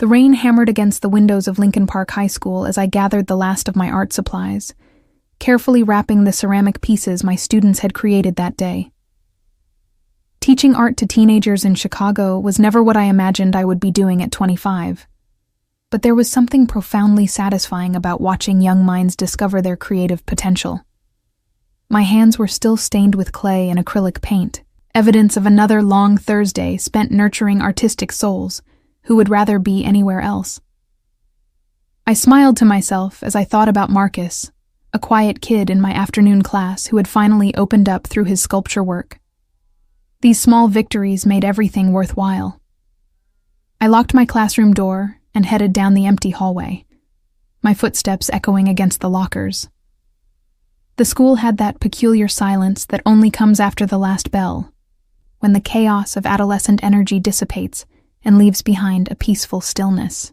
The rain hammered against the windows of Lincoln Park High School as I gathered the last of my art supplies, carefully wrapping the ceramic pieces my students had created that day. Teaching art to teenagers in Chicago was never what I imagined I would be doing at 25. But there was something profoundly satisfying about watching young minds discover their creative potential. My hands were still stained with clay and acrylic paint, evidence of another long Thursday spent nurturing artistic souls who would rather be anywhere else. I smiled to myself as I thought about Marcus, a quiet kid in my afternoon class who had finally opened up through his sculpture work. These small victories made everything worthwhile. I locked my classroom door and headed down the empty hallway, my footsteps echoing against the lockers. The school had that peculiar silence that only comes after the last bell, when the chaos of adolescent energy dissipates and leaves behind a peaceful stillness.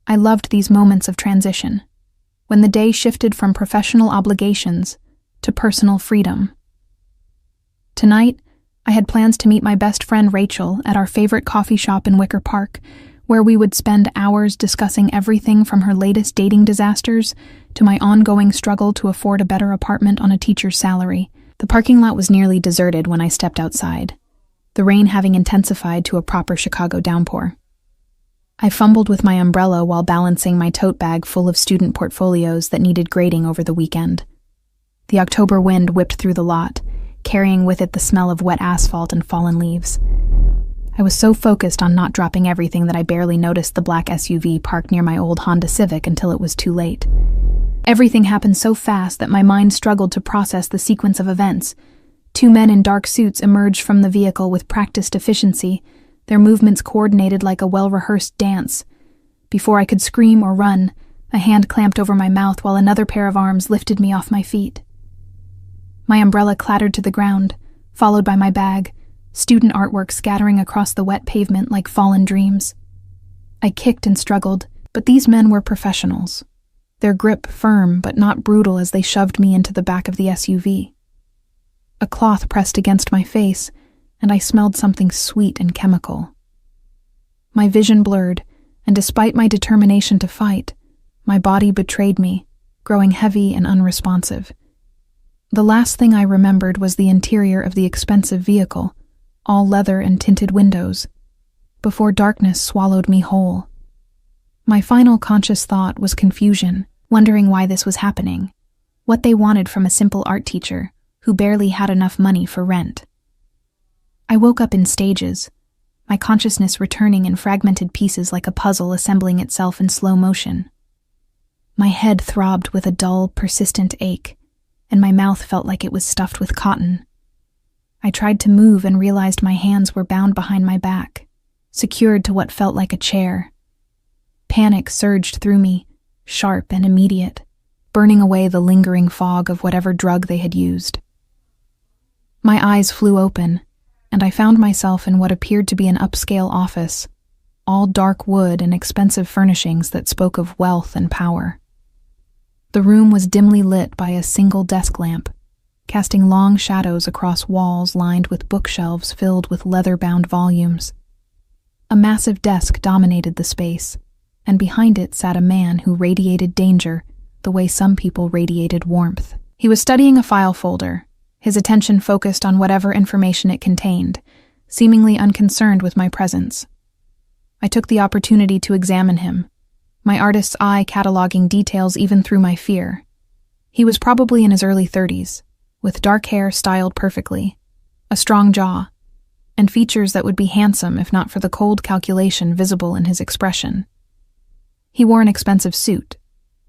I loved these moments of transition, when the day shifted from professional obligations to personal freedom. Tonight, I had plans to meet my best friend Rachel at our favorite coffee shop in Wicker Park, where we would spend hours discussing everything from her latest dating disasters to my ongoing struggle to afford a better apartment on a teacher's salary. The parking lot was nearly deserted when I stepped outside, the rain having intensified to a proper Chicago downpour. I fumbled with my umbrella while balancing my tote bag full of student portfolios that needed grading over the weekend. The October wind whipped through the lot, carrying with it the smell of wet asphalt and fallen leaves. I was so focused on not dropping everything that I barely noticed the black SUV parked near my old Honda Civic until it was too late. Everything happened so fast that my mind struggled to process the sequence of events. Two men in dark suits emerged from the vehicle with practiced efficiency, their movements coordinated like a well-rehearsed dance. Before I could scream or run, a hand clamped over my mouth while another pair of arms lifted me off my feet. My umbrella clattered to the ground, followed by my bag, student artwork scattering across the wet pavement like fallen dreams. I kicked and struggled, but these men were professionals, their grip firm but not brutal as they shoved me into the back of the SUV. A cloth pressed against my face, and I smelled something sweet and chemical. My vision blurred, and despite my determination to fight, my body betrayed me, growing heavy and unresponsive. The last thing I remembered was the interior of the expensive vehicle, all leather and tinted windows, before darkness swallowed me whole. My final conscious thought was confusion, wondering why this was happening, what they wanted from a simple art teacher who barely had enough money for rent. I woke up in stages, my consciousness returning in fragmented pieces like a puzzle assembling itself in slow motion. My head throbbed with a dull, persistent ache, and my mouth felt like it was stuffed with cotton. I tried to move and realized my hands were bound behind my back, secured to what felt like a chair. Panic surged through me, sharp and immediate, burning away the lingering fog of whatever drug they had used. My eyes flew open, and I found myself in what appeared to be an upscale office, all dark wood and expensive furnishings that spoke of wealth and power. The room was dimly lit by a single desk lamp, casting long shadows across walls lined with bookshelves filled with leather-bound volumes. A massive desk dominated the space, and behind it sat a man who radiated danger the way some people radiated warmth. He was studying a file folder, his attention focused on whatever information it contained, seemingly unconcerned with my presence. I took the opportunity to examine him, my artist's eye cataloging details even through my fear. He was probably in his early 30s, with dark hair styled perfectly, a strong jaw, and features that would be handsome if not for the cold calculation visible in his expression. He wore an expensive suit,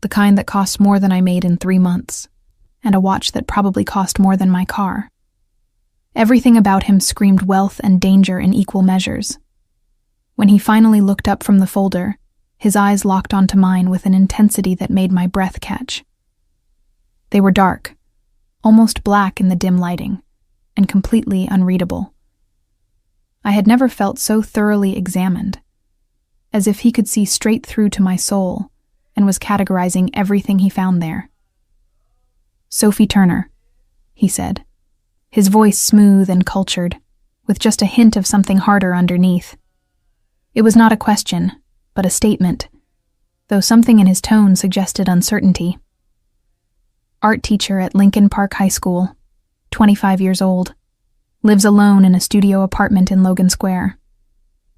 the kind that cost more than I made in 3 months, and a watch that probably cost more than my car. Everything about him screamed wealth and danger in equal measures. When he finally looked up from the folder, his eyes locked onto mine with an intensity that made my breath catch. They were dark, almost black in the dim lighting, and completely unreadable. I had never felt so thoroughly examined, as if he could see straight through to my soul and was categorizing everything he found there. "Sophie Turner," he said, his voice smooth and cultured, with just a hint of something harder underneath. It was not a question, but a statement, though something in his tone suggested uncertainty. Art teacher at Lincoln Park High School, 25 years old, lives alone in a studio apartment in Logan Square.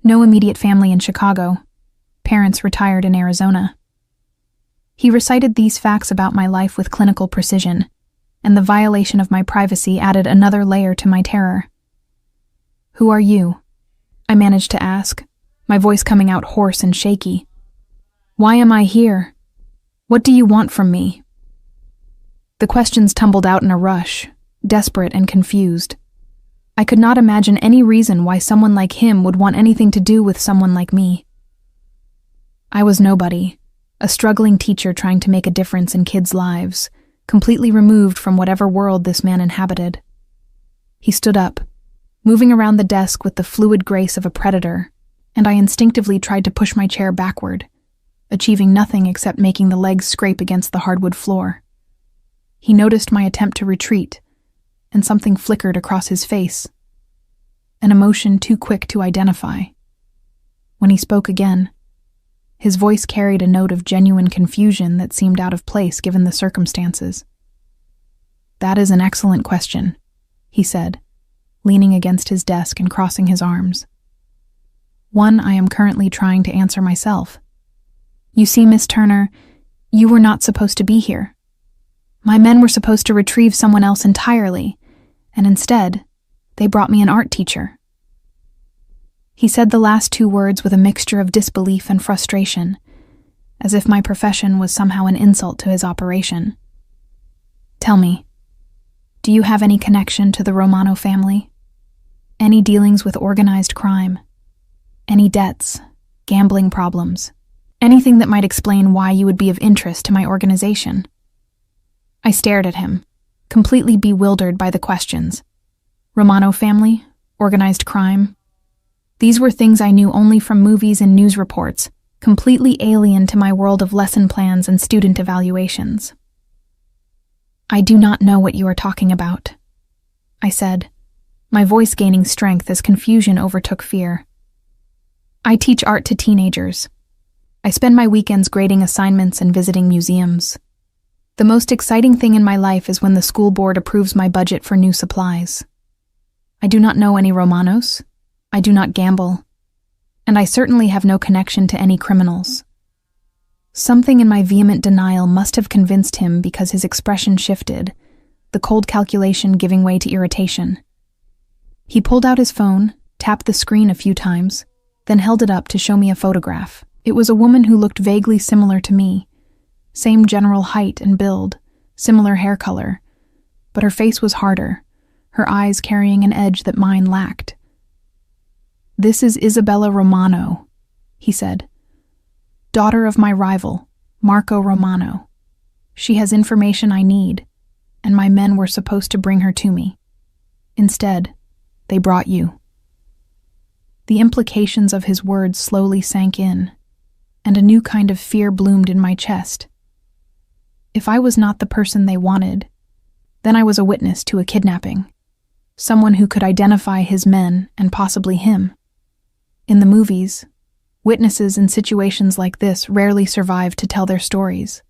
No immediate family in Chicago. Parents retired in Arizona. He recited these facts about my life with clinical precision, and the violation of my privacy added another layer to my terror. "Who are you?" I managed to ask, my voice coming out hoarse and shaky. "Why am I here? What do you want from me?" The questions tumbled out in a rush, desperate and confused. I could not imagine any reason why someone like him would want anything to do with someone like me. I was nobody, a struggling teacher trying to make a difference in kids' lives, completely removed from whatever world this man inhabited. He stood up, moving around the desk with the fluid grace of a predator, and I instinctively tried to push my chair backward, achieving nothing except making the legs scrape against the hardwood floor. He noticed my attempt to retreat, and something flickered across his face, an emotion too quick to identify. When he spoke again, his voice carried a note of genuine confusion that seemed out of place given the circumstances. "That is an excellent question," he said, leaning against his desk and crossing his arms. "One I am currently trying to answer myself. You see, Miss Turner, you were not supposed to be here. My men were supposed to retrieve someone else entirely, and instead, they brought me an art teacher." He said the last two words with a mixture of disbelief and frustration, as if my profession was somehow an insult to his operation. "Tell me, do you have any connection to the Romano family? Any dealings with organized crime? Any debts, gambling problems? Anything that might explain why you would be of interest to my organization?" I stared at him, completely bewildered by the questions. Romano family? Organized crime? These were things I knew only from movies and news reports, completely alien to my world of lesson plans and student evaluations. "I do not know what you are talking about," I said, my voice gaining strength as confusion overtook fear. "I teach art to teenagers. I spend my weekends grading assignments and visiting museums. The most exciting thing in my life is when the school board approves my budget for new supplies. I do not know any Romanos. I do not gamble. And I certainly have no connection to any criminals." Something in my vehement denial must have convinced him because his expression shifted, the cold calculation giving way to irritation. He pulled out his phone, tapped the screen a few times, then held it up to show me a photograph. It was a woman who looked vaguely similar to me. Same general height and build, similar hair color, but her face was harder, her eyes carrying an edge that mine lacked. "This is Isabella Romano," he said. "Daughter of my rival, Marco Romano. She has information I need, and my men were supposed to bring her to me. Instead, they brought you." The implications of his words slowly sank in, and a new kind of fear bloomed in my chest. If I was not the person they wanted, then I was a witness to a kidnapping, someone who could identify his men and possibly him. In the movies, witnesses in situations like this rarely survive to tell their stories.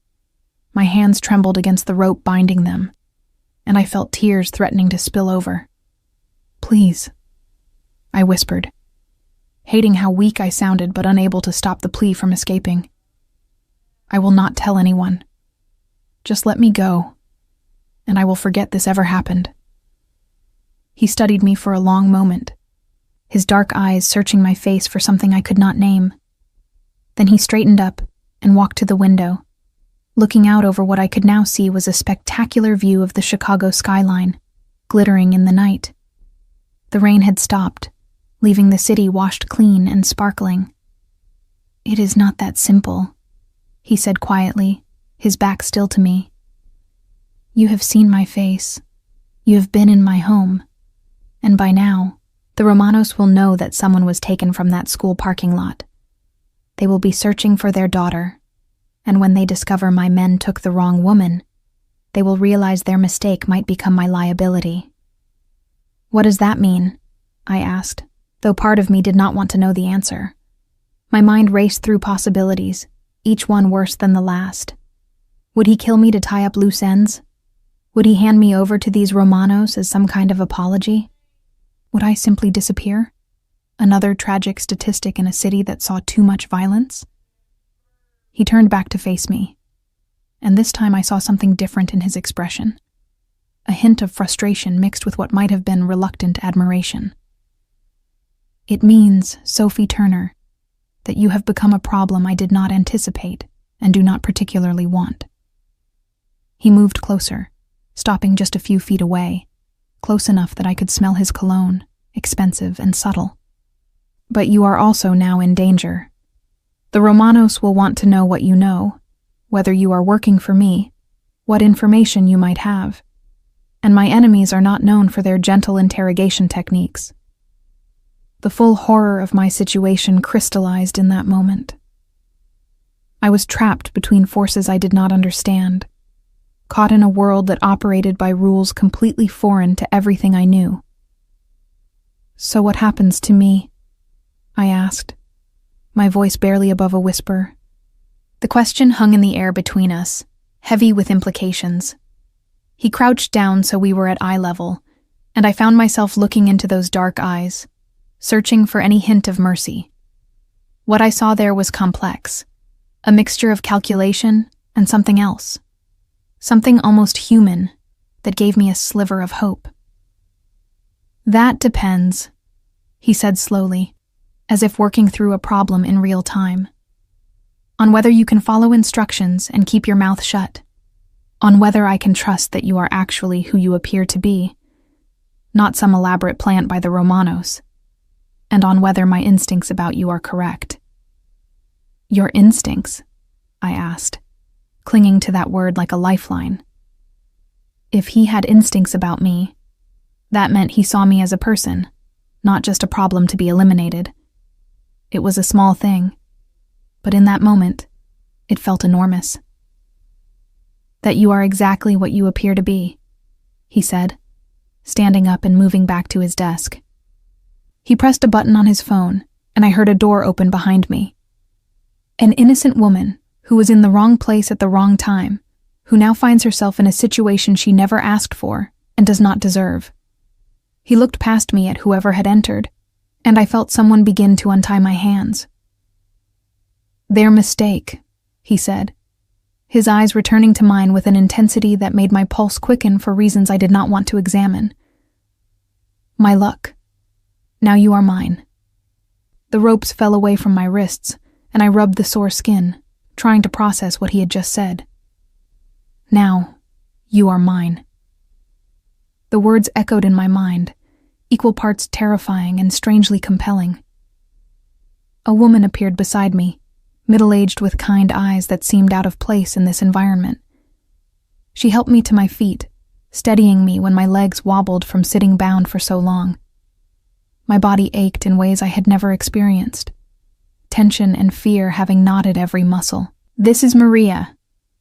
My hands trembled against the rope binding them, and I felt tears threatening to spill over. "Please," I whispered, hating how weak I sounded but unable to stop the plea from escaping. "I will not tell anyone. Just let me go, and I will forget this ever happened." He studied me for a long moment, his dark eyes searching my face for something I could not name. Then he straightened up and walked to the window. Looking out over what I could now see was a spectacular view of the Chicago skyline, glittering in the night. The rain had stopped, leaving the city washed clean and sparkling. "It is not that simple," he said quietly, his back still to me. "You have seen my face. You have been in my home. And by now, the Romanos will know that someone was taken from that school parking lot. They will be searching for their daughter, and when they discover my men took the wrong woman, they will realize their mistake might become my liability." "What does that mean?" I asked, though part of me did not want to know the answer. My mind raced through possibilities, each one worse than the last. Would he kill me to tie up loose ends? Would he hand me over to these Romanos as some kind of apology? Would I simply disappear? Another tragic statistic in a city that saw too much violence? He turned back to face me, and this time I saw something different in his expression. A hint of frustration mixed with what might have been reluctant admiration. "It means, Sophie Turner, that you have become a problem I did not anticipate and do not particularly want." He moved closer, stopping just a few feet away, close enough that I could smell his cologne, expensive and subtle. "But you are also now in danger. The Romanos will want to know what you know, whether you are working for me, what information you might have, and my enemies are not known for their gentle interrogation techniques." The full horror of my situation crystallized in that moment. I was trapped between forces I did not understand, caught in a world that operated by rules completely foreign to everything I knew. "So what happens to me?" I asked, my voice barely above a whisper. The question hung in the air between us, heavy with implications. He crouched down so we were at eye level, and I found myself looking into those dark eyes, searching for any hint of mercy. What I saw there was complex, a mixture of calculation and something else, something almost human that gave me a sliver of hope. "That depends," he said slowly, as if working through a problem in real time. "On whether you can follow instructions and keep your mouth shut. On whether I can trust that you are actually who you appear to be, not some elaborate plant by the Romanos. And on whether my instincts about you are correct." "Your instincts?" I asked, clinging to that word like a lifeline. If he had instincts about me, that meant he saw me as a person, not just a problem to be eliminated. It was a small thing, but in that moment, it felt enormous. "That you are exactly what you appear to be," he said, standing up and moving back to his desk. He pressed a button on his phone, and I heard a door open behind me. An innocent woman who was in the wrong place at the wrong time, who now finds herself in a situation she never asked for and does not deserve. He looked past me at whoever had entered, and I felt someone begin to untie my hands. "Their mistake," he said, his eyes returning to mine with an intensity that made my pulse quicken for reasons I did not want to examine. "My luck. Now you are mine." The ropes fell away from my wrists, and I rubbed the sore skin, trying to process what he had just said. "Now, you are mine." The words echoed in my mind, equal parts terrifying and strangely compelling. A woman appeared beside me, middle-aged with kind eyes that seemed out of place in this environment. She helped me to my feet, steadying me when my legs wobbled from sitting bound for so long. My body ached in ways I had never experienced, tension and fear having knotted every muscle. "This is Maria,"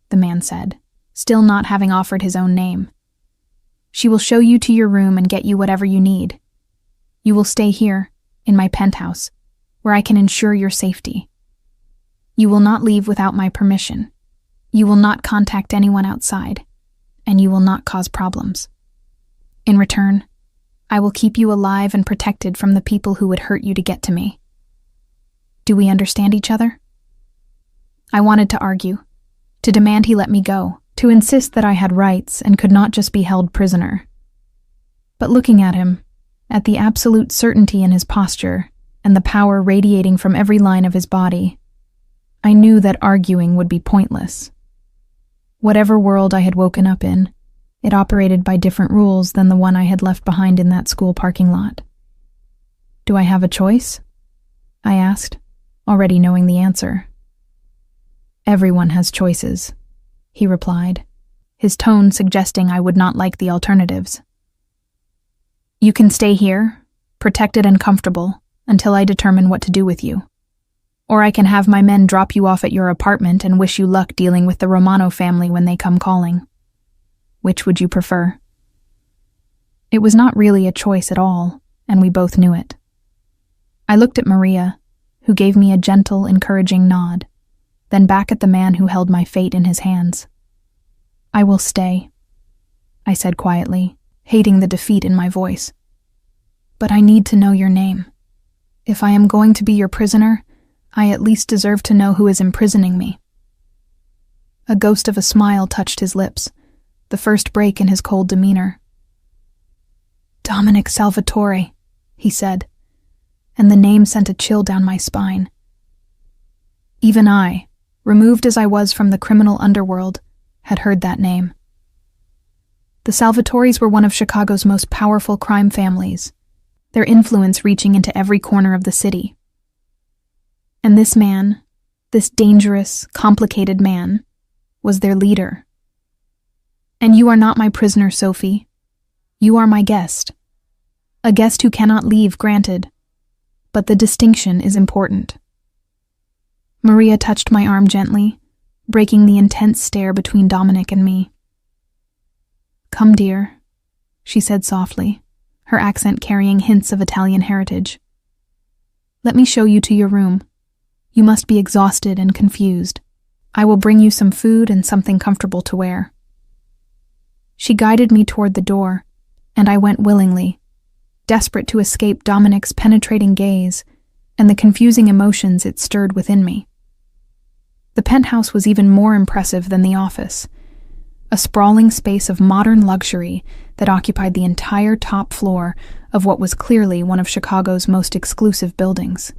the man said, still not having offered his own name. "She will show you to your room and get you whatever you need. You will stay here, in my penthouse, where I can ensure your safety. You will not leave without my permission. You will not contact anyone outside, and you will not cause problems. In return, I will keep you alive and protected from the people who would hurt you to get to me. Do we understand each other?" I wanted to argue, to demand he let me go, to insist that I had rights and could not just be held prisoner. But looking at him, at the absolute certainty in his posture and the power radiating from every line of his body, I knew that arguing would be pointless. Whatever world I had woken up in, it operated by different rules than the one I had left behind in that school parking lot. "Do I have a choice?" I asked, already knowing the answer. "Everyone has choices," he replied, his tone suggesting I would not like the alternatives. "You can stay here, protected and comfortable, until I determine what to do with you. Or I can have my men drop you off at your apartment and wish you luck dealing with the Romano family when they come calling. Which would you prefer?" It was not really a choice at all, and we both knew it. I looked at Maria, who gave me a gentle, encouraging nod, then back at the man who held my fate in his hands. "I will stay," I said quietly, hating the defeat in my voice. "But I need to know your name. If I am going to be your prisoner, I at least deserve to know who is imprisoning me." A ghost of a smile touched his lips, the first break in his cold demeanor. "Dominic Salvatore," he said, and the name sent a chill down my spine. Even I, removed as I was from the criminal underworld, had heard that name. The Salvatores were one of Chicago's most powerful crime families, their influence reaching into every corner of the city. And this man, this dangerous, complicated man, was their leader. "And you are not my prisoner, Sophie. You are my guest. A guest who cannot leave, granted. But the distinction is important." Maria touched my arm gently, breaking the intense stare between Dominic and me. "Come, dear," she said softly, her accent carrying hints of Italian heritage. "Let me show you to your room. You must be exhausted and confused. I will bring you some food and something comfortable to wear." She guided me toward the door, and I went willingly, desperate to escape Dominic's penetrating gaze and the confusing emotions it stirred within me. The penthouse was even more impressive than the office, a sprawling space of modern luxury that occupied the entire top floor of what was clearly one of Chicago's most exclusive buildings.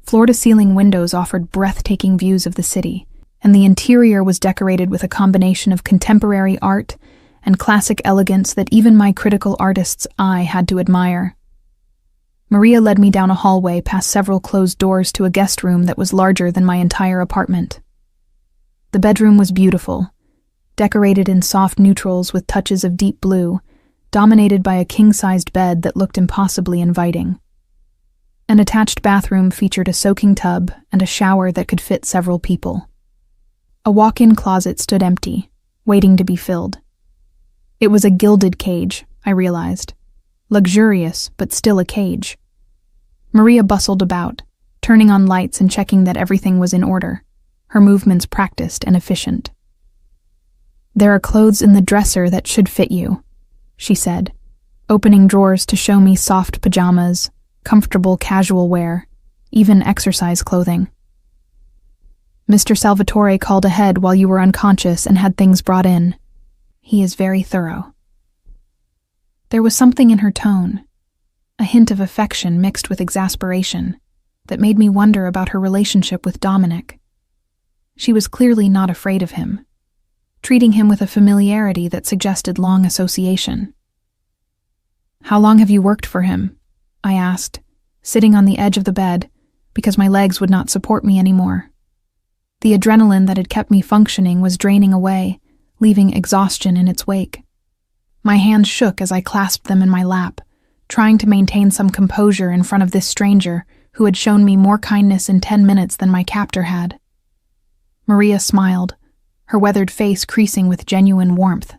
Floor-to-ceiling windows offered breathtaking views of the city, and the interior was decorated with a combination of contemporary art and classic elegance that even my critical artist's eye had to admire. Maria led me down a hallway past several closed doors to a guest room that was larger than my entire apartment. The bedroom was beautiful, decorated in soft neutrals with touches of deep blue, dominated by a king-sized bed that looked impossibly inviting. An attached bathroom featured a soaking tub and a shower that could fit several people. A walk-in closet stood empty, waiting to be filled. It was a gilded cage, I realized. Luxurious, but still a cage. Maria bustled about, turning on lights and checking that everything was in order, her movements practiced and efficient. "There are clothes in the dresser that should fit you," she said, opening drawers to show me soft pajamas, comfortable casual wear, even exercise clothing. "Mr. Salvatore called ahead while you were unconscious and had things brought in. He is very thorough." There was something in her tone, a hint of affection mixed with exasperation, that made me wonder about her relationship with Dominic. She was clearly not afraid of him, treating him with a familiarity that suggested long association. "How long have you worked for him?" I asked, sitting on the edge of the bed because my legs would not support me anymore. The adrenaline that had kept me functioning was draining away, leaving exhaustion in its wake. My hands shook as I clasped them in my lap, trying to maintain some composure in front of this stranger who had shown me more kindness in 10 minutes than my captor had. Maria smiled, her weathered face creasing with genuine warmth.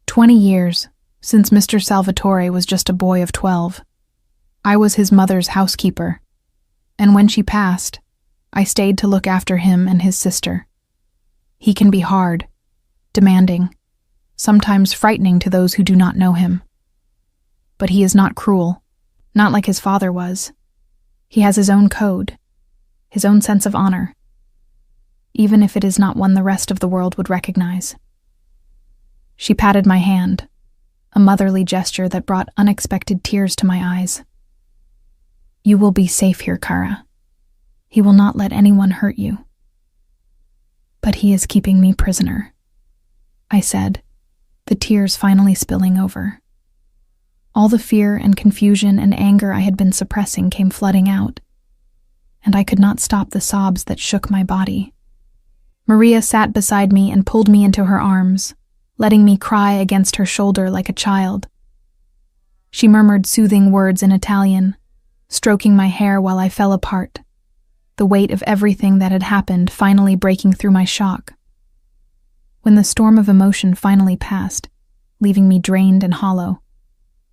20 years, since Mr. Salvatore was just a boy of 12. I was his mother's housekeeper, and when she passed, I stayed to look after him and his sister. He can be hard, demanding, sometimes frightening to those who do not know him. But he is not cruel, not like his father was. He has his own code, his own sense of honor, even if it is not one the rest of the world would recognize. She patted my hand, a motherly gesture that brought unexpected tears to my eyes. "You will be safe here, Kara. He will not let anyone hurt you." "But he is keeping me prisoner," I said, the tears finally spilling over. All the fear and confusion and anger I had been suppressing came flooding out, and I could not stop the sobs that shook my body. Maria sat beside me and pulled me into her arms, letting me cry against her shoulder like a child. She murmured soothing words in Italian, stroking my hair while I fell apart, the weight of everything that had happened finally breaking through my shock. When the storm of emotion finally passed, leaving me drained and hollow,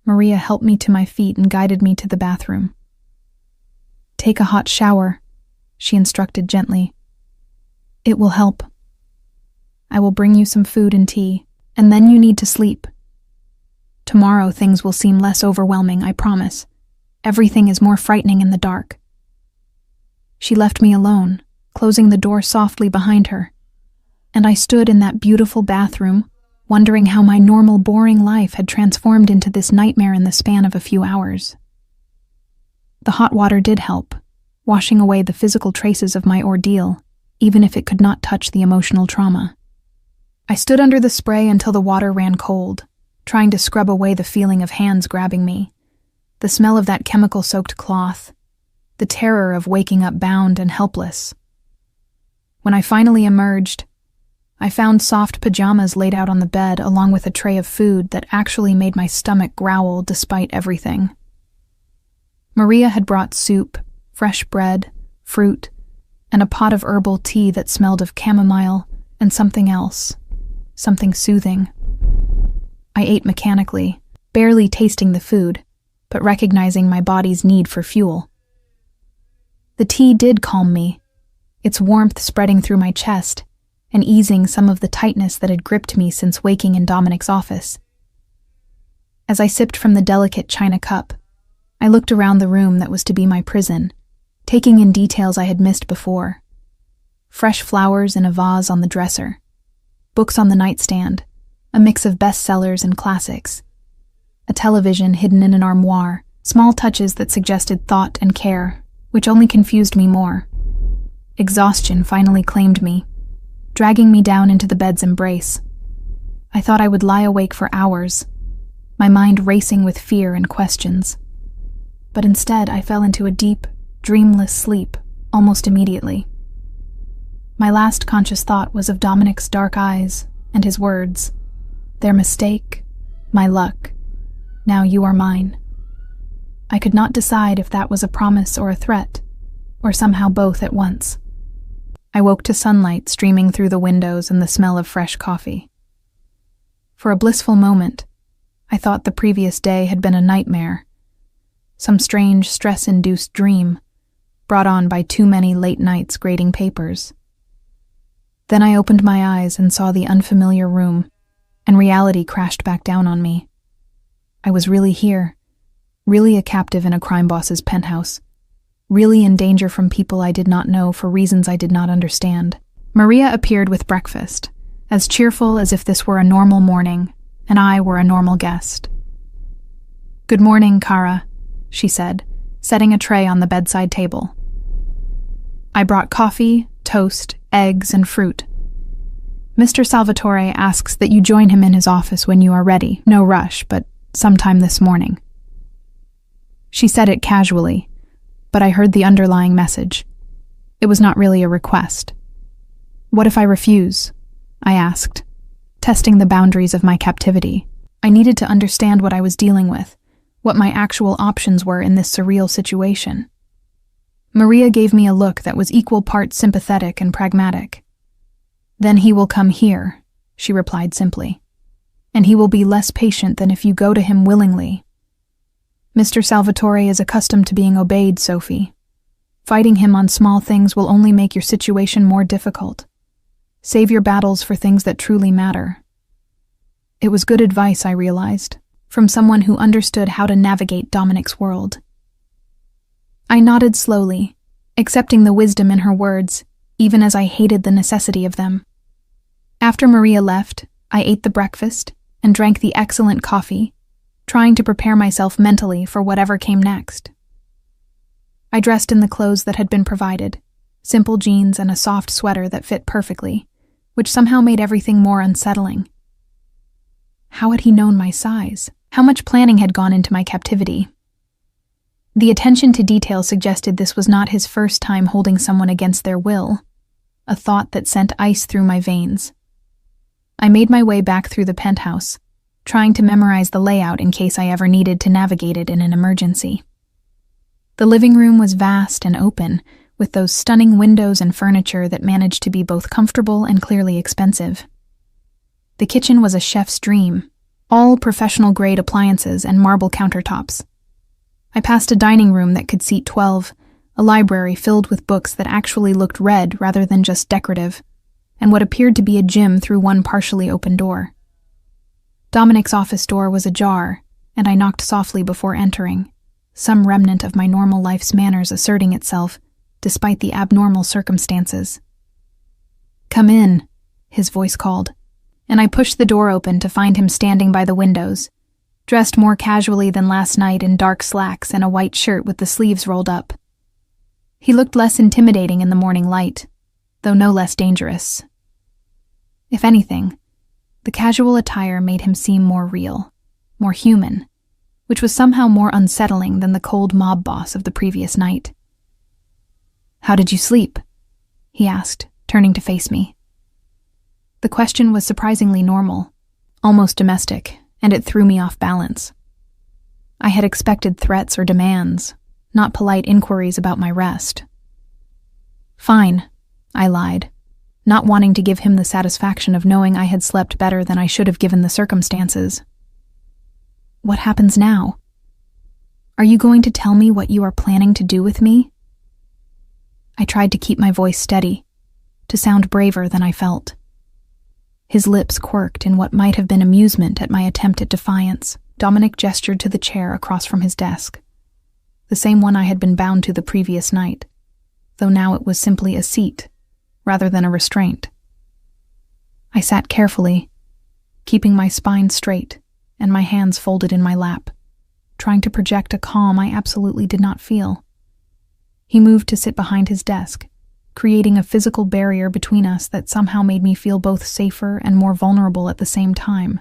Maria helped me to my feet and guided me to the bathroom. Take a hot shower, she instructed gently. It will help. I will bring you some food and tea, and then you need to sleep. Tomorrow things will seem less overwhelming, I promise. Everything is more frightening in the dark. She left me alone, closing the door softly behind her, and I stood in that beautiful bathroom, wondering how my normal, boring life had transformed into this nightmare in the span of a few hours. The hot water did help, washing away the physical traces of my ordeal, even if it could not touch the emotional trauma. I stood under the spray until the water ran cold, trying to scrub away the feeling of hands grabbing me, the smell of that chemical-soaked cloth, the terror of waking up bound and helpless. When I finally emerged, I found soft pajamas laid out on the bed along with a tray of food that actually made my stomach growl despite everything. Maria had brought soup, fresh bread, fruit, and a pot of herbal tea that smelled of chamomile and something else, something soothing. I ate mechanically, barely tasting the food, but recognizing my body's need for fuel. The tea did calm me, its warmth spreading through my chest and easing some of the tightness that had gripped me since waking in Dominic's office. As I sipped from the delicate china cup, I looked around the room that was to be my prison, taking in details I had missed before. Fresh flowers in a vase on the dresser, books on the nightstand, a mix of bestsellers and classics, a television hidden in an armoire, small touches that suggested thought and care, which only confused me more. Exhaustion finally claimed me, dragging me down into the bed's embrace. I thought I would lie awake for hours, my mind racing with fear and questions. But instead, I fell into a deep, dreamless sleep almost immediately. My last conscious thought was of Dominic's dark eyes and his words, "Their mistake, my luck. Now you are mine." I could not decide if that was a promise or a threat, or somehow both at once. I woke to sunlight streaming through the windows and the smell of fresh coffee. For a blissful moment, I thought the previous day had been a nightmare, some strange stress-induced dream, brought on by too many late nights grading papers. Then I opened my eyes and saw the unfamiliar room, and reality crashed back down on me. I was really here, really a captive in a crime boss's penthouse, really in danger from people I did not know for reasons I did not understand. Maria appeared with breakfast, as cheerful as if this were a normal morning, and I were a normal guest. "Good morning, Kara," she said, setting a tray on the bedside table. "I brought coffee, toast, eggs, and fruit. Mr. Salvatore asks that you join him in his office when you are ready. No rush, but sometime this morning." She said it casually, but I heard the underlying message. It was not really a request. "What if I refuse?" I asked, testing the boundaries of my captivity. I needed to understand what I was dealing with, what my actual options were in this surreal situation. Maria gave me a look that was equal parts sympathetic and pragmatic. "Then he will come here," she replied simply, "and he will be less patient than if you go to him willingly. Mr. Salvatore is accustomed to being obeyed, Sophie. Fighting him on small things will only make your situation more difficult. Save your battles for things that truly matter." It was good advice, I realized, from someone who understood how to navigate Dominic's world. I nodded slowly, accepting the wisdom in her words, even as I hated the necessity of them. After Maria left, I ate the breakfast and drank the excellent coffee, trying to prepare myself mentally for whatever came next. I dressed in the clothes that had been provided, simple jeans and a soft sweater that fit perfectly, which somehow made everything more unsettling. How had he known my size? How much planning had gone into my captivity? The attention to detail suggested this was not his first time holding someone against their will, a thought that sent ice through my veins. I made my way back through the penthouse, trying to memorize the layout in case I ever needed to navigate it in an emergency. The living room was vast and open, with those stunning windows and furniture that managed to be both comfortable and clearly expensive. The kitchen was a chef's dream, all professional-grade appliances and marble countertops. I passed a dining room that could seat 12, a library filled with books that actually looked read rather than just decorative, and what appeared to be a gym through one partially open door. Dominic's office door was ajar, and I knocked softly before entering, some remnant of my normal life's manners asserting itself, despite the abnormal circumstances. "Come in," his voice called, and I pushed the door open to find him standing by the windows, dressed more casually than last night in dark slacks and a white shirt with the sleeves rolled up. He looked less intimidating in the morning light, though no less dangerous. If anything, the casual attire made him seem more real, more human, which was somehow more unsettling than the cold mob boss of the previous night. "How did you sleep?" he asked, turning to face me. The question was surprisingly normal, almost domestic, and it threw me off balance. I had expected threats or demands, not polite inquiries about my rest. "Fine," I lied, not wanting to give him the satisfaction of knowing I had slept better than I should have given the circumstances. "What happens now? Are you going to tell me what you are planning to do with me?" I tried to keep my voice steady, to sound braver than I felt. His lips quirked in what might have been amusement at my attempt at defiance. Dominic gestured to the chair across from his desk, the same one I had been bound to the previous night, though now it was simply a seat, rather than a restraint. I sat carefully, keeping my spine straight and my hands folded in my lap, trying to project a calm I absolutely did not feel. He moved to sit behind his desk, creating a physical barrier between us that somehow made me feel both safer and more vulnerable at the same time.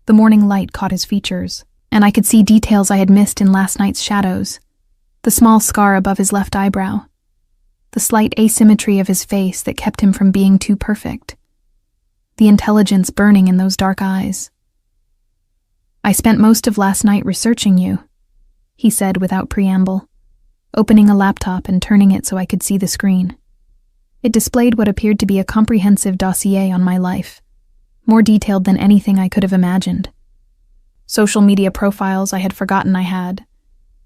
The morning light caught his features, and I could see details I had missed in last night's shadows: the small scar above his left eyebrow, the slight asymmetry of his face that kept him from being too perfect, the intelligence burning in those dark eyes. "I spent most of last night researching you," he said without preamble, opening a laptop and turning it so I could see the screen. It displayed what appeared to be a comprehensive dossier on my life, more detailed than anything I could have imagined. Social media profiles I had forgotten I had,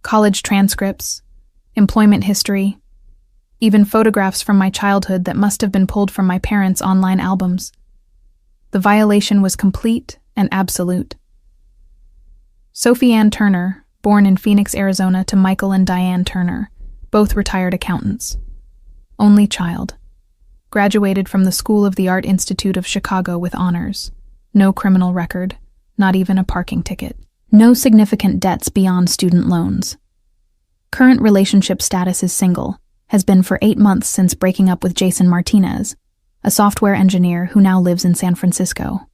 college transcripts, employment history, even photographs from my childhood that must have been pulled from my parents' online albums. The violation was complete and absolute. Sophie Ann Turner, born in Phoenix, Arizona to Michael and Diane Turner, both retired accountants. Only child. Graduated from the School of the Art Institute of Chicago with honors. No criminal record, not even a parking ticket. No significant debts beyond student loans. Current relationship status is single, has been for 8 months since breaking up with Jason Martinez, a software engineer who now lives in San Francisco.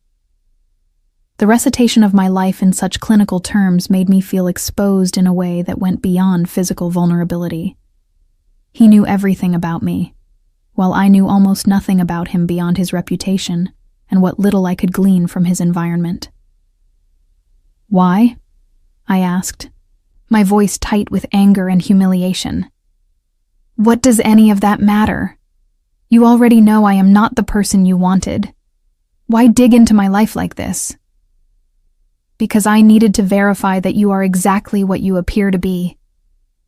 The recitation of my life in such clinical terms made me feel exposed in a way that went beyond physical vulnerability. He knew everything about me, while I knew almost nothing about him beyond his reputation and what little I could glean from his environment. "Why?" I asked, my voice tight with anger and humiliation. "What does any of that matter? You already know I am not the person you wanted. Why dig into my life like this?" "Because I needed to verify that you are exactly what you appear to be,"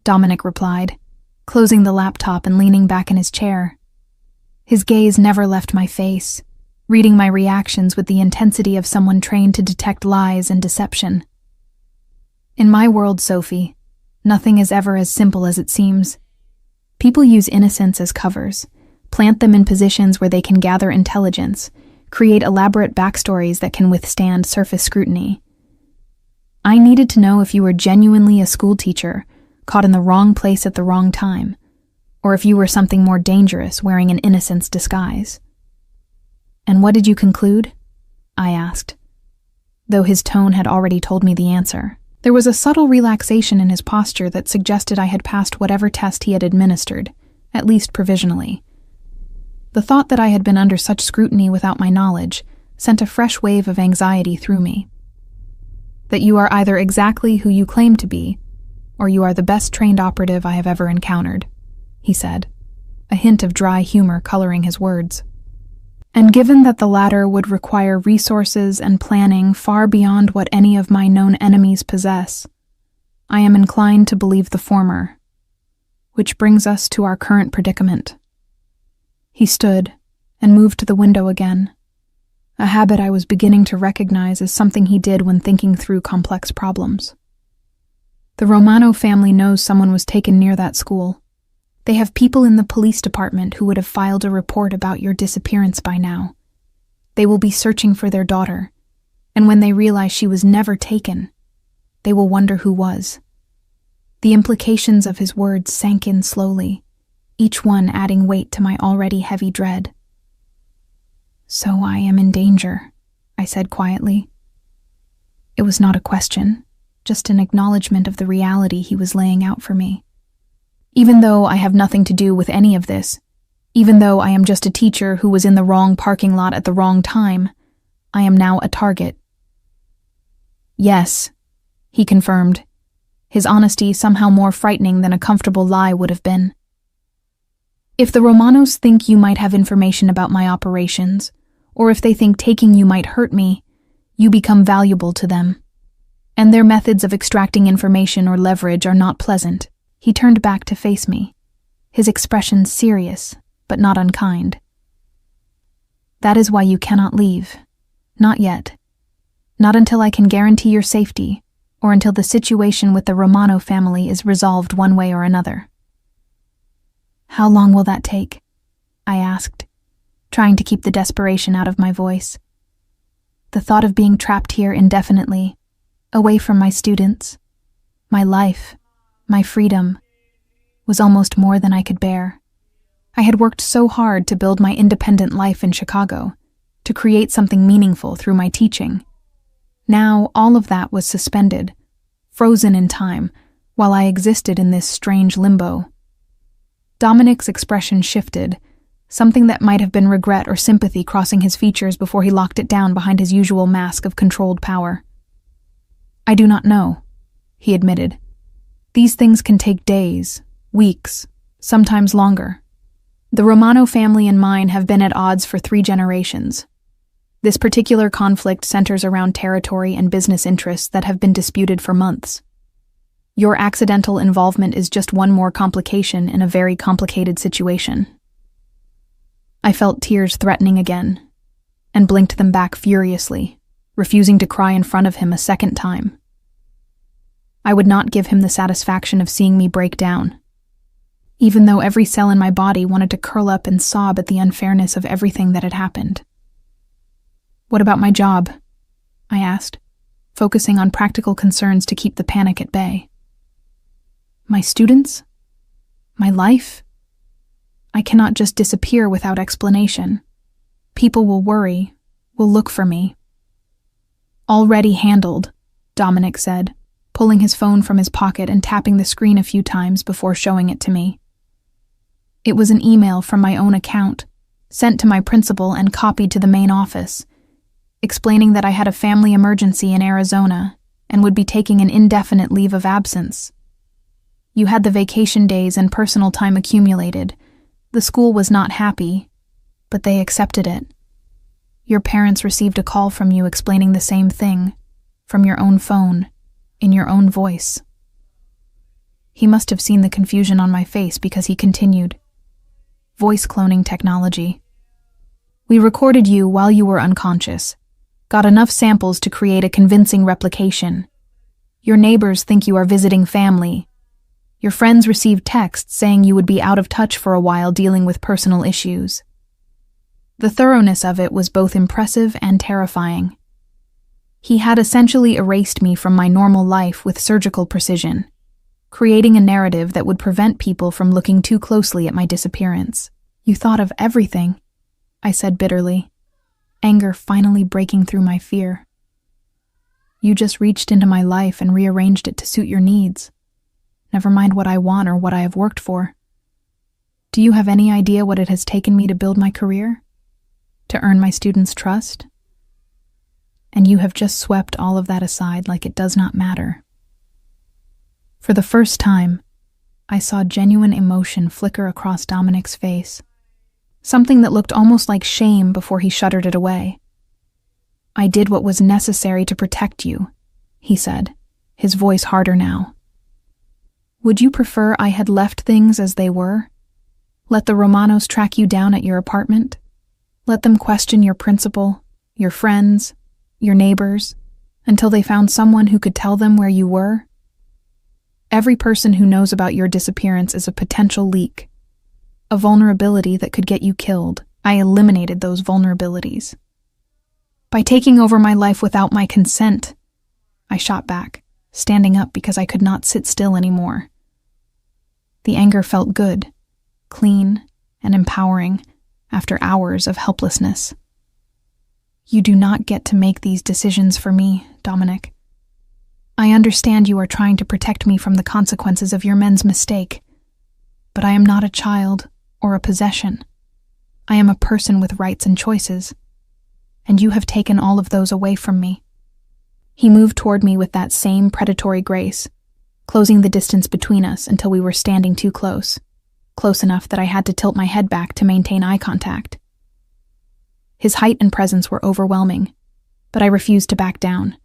Dominic replied, closing the laptop and leaning back in his chair. His gaze never left my face, reading my reactions with the intensity of someone trained to detect lies and deception. "In my world, Sophie, nothing is ever as simple as it seems. People use innocence as covers, plant them in positions where they can gather intelligence, create elaborate backstories that can withstand surface scrutiny. I needed to know if you were genuinely a schoolteacher, caught in the wrong place at the wrong time, or if you were something more dangerous wearing an innocence disguise." "And what did you conclude?" I asked, though his tone had already told me the answer. There was a subtle relaxation in his posture that suggested I had passed whatever test he had administered, at least provisionally. The thought that I had been under such scrutiny without my knowledge sent a fresh wave of anxiety through me. "That you are either exactly who you claim to be, or you are the best trained operative I have ever encountered," he said, a hint of dry humor coloring his words. "And given that the latter would require resources and planning far beyond what any of my known enemies possess, I am inclined to believe the former, Which brings us to our current predicament. He stood and moved to the window again, a habit I was beginning to recognize as something he did when thinking through complex problems. The Romano family knows someone was taken near that school. They have people in the police department who would have filed a report about your disappearance by now. They will be searching for their daughter, and when they realize she was never taken, they will wonder who was. The implications of his words sank in slowly, each one adding weight to my already heavy dread. "So I am in danger," I said quietly. It was not a question, just an acknowledgement of the reality he was laying out for me. Even though I have nothing to do with any of this, even though I am just a teacher who was in the wrong parking lot at the wrong time, I am now a target. "Yes," he confirmed, his honesty somehow more frightening than a comfortable lie would have been. "If the Romanos think you might have information about my operations, or if they think taking you might hurt me, you become valuable to them. And their methods of extracting information or leverage are not pleasant." He turned back to face me, his expression serious, but not unkind. "That is why you cannot leave. Not yet. Not until I can guarantee your safety, or until the situation with the Romano family is resolved one way or another." "How long will that take?" I asked, trying to keep the desperation out of my voice. The thought of being trapped here indefinitely, away from my students, my life, my freedom, was almost more than I could bear. I had worked so hard to build my independent life in Chicago, to create something meaningful through my teaching. Now all of that was suspended, frozen in time, while I existed in this strange limbo. Dominic's expression shifted, something that might have been regret or sympathy crossing his features before he locked it down behind his usual mask of controlled power. "I do not know," he admitted. "These things can take days, weeks, sometimes longer. The Romano family and mine have been at odds for 3 generations. This particular conflict centers around territory and business interests that have been disputed for months. Your accidental involvement is just one more complication in a very complicated situation." I felt tears threatening again, and blinked them back furiously, refusing to cry in front of him a second time. I would not give him the satisfaction of seeing me break down, even though every cell in my body wanted to curl up and sob at the unfairness of everything that had happened. "What about my job?" I asked, focusing on practical concerns to keep the panic at bay. "My students? My life? I cannot just disappear without explanation. People will worry, will look for me." "Already handled," Dominic said, pulling his phone from his pocket and tapping the screen a few times before showing it to me. It was an email from my own account, sent to my principal and copied to the main office, explaining that I had a family emergency in Arizona and would be taking an indefinite leave of absence. "You had the vacation days and personal time accumulated. The school was not happy, but they accepted it. Your parents received a call from you explaining the same thing, from your own phone, in your own voice." He must have seen the confusion on my face because he continued. "Voice cloning technology. We recorded you while you were unconscious, got enough samples to create a convincing replication. Your neighbors think you are visiting family. Your friends received texts saying you would be out of touch for a while dealing with personal issues." The thoroughness of it was both impressive and terrifying. He had essentially erased me from my normal life with surgical precision, creating a narrative that would prevent people from looking too closely at my disappearance. "You thought of everything," I said bitterly, anger finally breaking through my fear. "You just reached into my life and rearranged it to suit your needs. Never mind what I want or what I have worked for. Do you have any idea what it has taken me to build my career? To earn my students' trust? And you have just swept all of that aside like it does not matter." For the first time, I saw genuine emotion flicker across Dominic's face, something that looked almost like shame before he shuddered it away. "I did what was necessary to protect you," he said, his voice harder now. Would you prefer I had left things as they were? Let the Romanos track you down at your apartment? Let them question your principal, your friends, your neighbors, until they found someone who could tell them where you were? Every person who knows about your disappearance is a potential leak, a vulnerability that could get you killed. I eliminated those vulnerabilities. By taking over my life without my consent, I shot back, standing up because I could not sit still anymore. The anger felt good, clean, and empowering after hours of helplessness. You do not get to make these decisions for me, Dominic. I understand you are trying to protect me from the consequences of your men's mistake, but I am not a child or a possession. I am a person with rights and choices, and you have taken all of those away from me. He moved toward me with that same predatory grace, closing the distance between us until we were standing too close enough that I had to tilt my head back to maintain eye contact. His height and presence were overwhelming, but I refused to back down,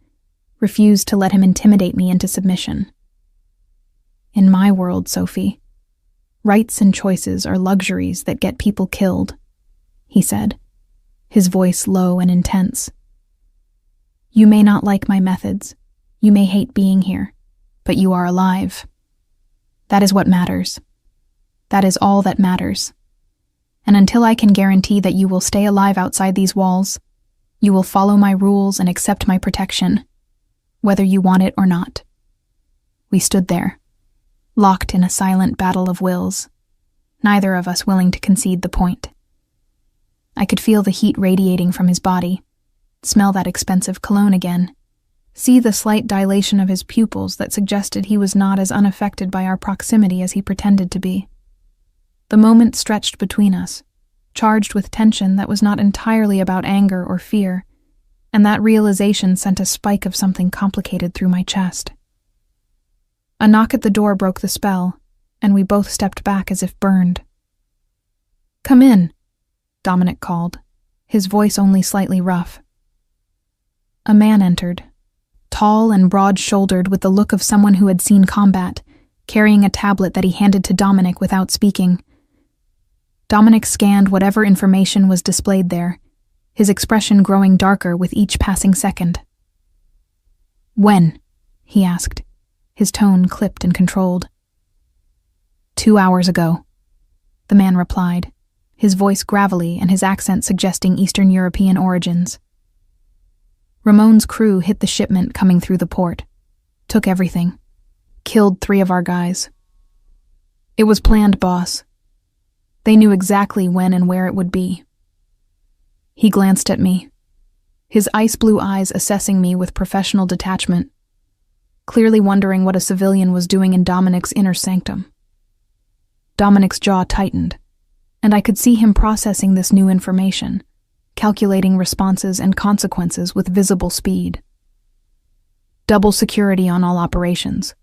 refused to let him intimidate me into submission. In my world, Sophie, rights and choices are luxuries that get people killed, he said, his voice low and intense. You may not like my methods, you may hate being here, but you are alive. That is what matters. That is all that matters. And until I can guarantee that you will stay alive outside these walls, you will follow my rules and accept my protection, whether you want it or not. We stood there, locked in a silent battle of wills, neither of us willing to concede the point. I could feel the heat radiating from his body, smell that expensive cologne again, see the slight dilation of his pupils that suggested he was not as unaffected by our proximity as he pretended to be. The moment stretched between us, charged with tension that was not entirely about anger or fear, and that realization sent a spike of something complicated through my chest. A knock at the door broke the spell, and we both stepped back as if burned. "Come in," Dominic called, his voice only slightly rough. A man entered, tall and broad-shouldered with the look of someone who had seen combat, carrying a tablet that he handed to Dominic without speaking. Dominic scanned whatever information was displayed there, his expression growing darker with each passing second. "When?" he asked, his tone clipped and controlled. 2 hours ago," the man replied, his voice gravelly and his accent suggesting Eastern European origins. "Ramon's crew hit the shipment coming through the port, took everything, killed 3 of our guys. It was planned, boss. They knew exactly when and where it would be." He glanced at me, his ice-blue eyes assessing me with professional detachment, clearly wondering what a civilian was doing in Dominic's inner sanctum. Dominic's jaw tightened, and I could see him processing this new information, calculating responses and consequences with visible speed. "Double security on all operations.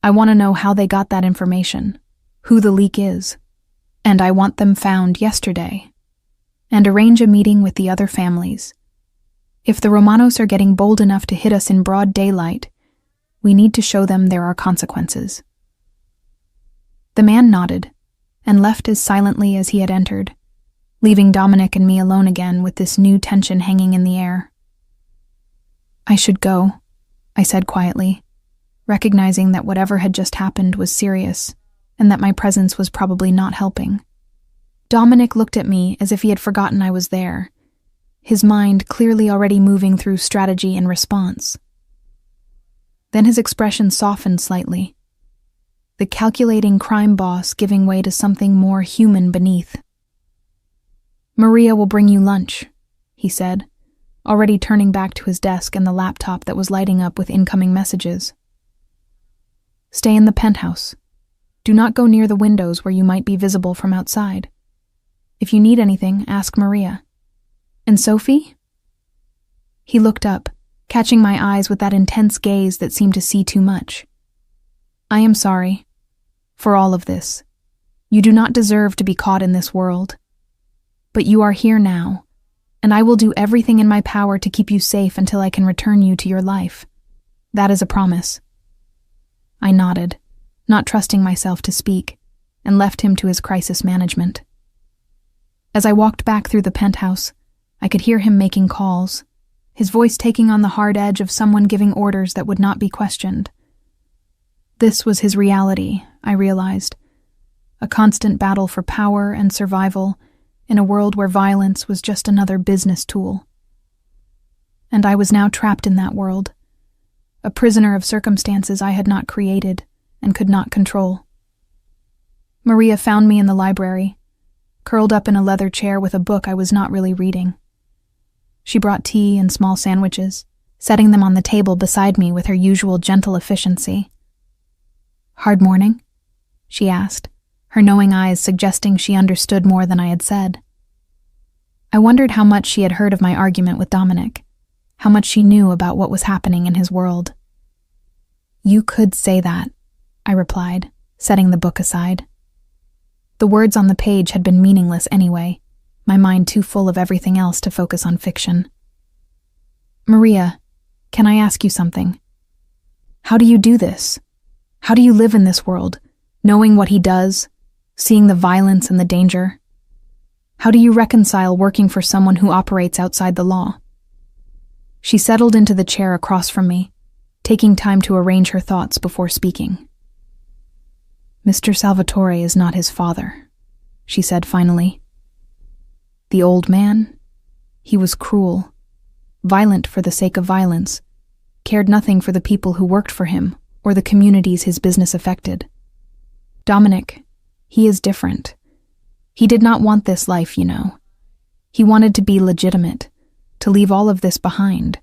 I want to know how they got that information, who the leak is, and I want them found yesterday. And arrange a meeting with the other families. If the Romanos are getting bold enough to hit us in broad daylight, we need to show them there are consequences." The man nodded and left as silently as he had entered, leaving Dominic and me alone again with this new tension hanging in the air. "I should go," I said quietly, recognizing that whatever had just happened was serious and that my presence was probably not helping. Dominic looked at me as if he had forgotten I was there, his mind clearly already moving through strategy and response. Then his expression softened slightly, the calculating crime boss giving way to something more human beneath. "Maria will bring you lunch," he said, already turning back to his desk and the laptop that was lighting up with incoming messages. "Stay in the penthouse. Do not go near the windows where you might be visible from outside. If you need anything, ask Maria. And Sophie?" He looked up, catching my eyes with that intense gaze that seemed to see too much. "I am sorry. For all of this. You do not deserve to be caught in this world. But you are here now, and I will do everything in my power to keep you safe until I can return you to your life. That is a promise." I nodded, not trusting myself to speak, and left him to his crisis management. As I walked back through the penthouse, I could hear him making calls, his voice taking on the hard edge of someone giving orders that would not be questioned. This was his reality, I realized, a constant battle for power and survival in a world where violence was just another business tool. And I was now trapped in that world, a prisoner of circumstances I had not created and could not control. Maria found me in the library, curled up in a leather chair with a book I was not really reading. She brought tea and small sandwiches, setting them on the table beside me with her usual gentle efficiency. "Hard morning?" she asked, her knowing eyes suggesting she understood more than I had said. I wondered how much she had heard of my argument with Dominic, how much she knew about what was happening in his world. "You could say that," I replied, setting the book aside. The words on the page had been meaningless anyway, my mind too full of everything else to focus on fiction. "Maria, can I ask you something? How do you do this? How do you live in this world, knowing what he does, seeing the violence and the danger? How do you reconcile working for someone who operates outside the law?" She settled into the chair across from me, taking time to arrange her thoughts before speaking. "Mr. Salvatore is not his father," she said finally. "The old man, he was cruel, violent for the sake of violence, cared nothing for the people who worked for him or the communities his business affected. Dominic, he is different. He did not want this life, you know. He wanted to be legitimate, to leave all of this behind.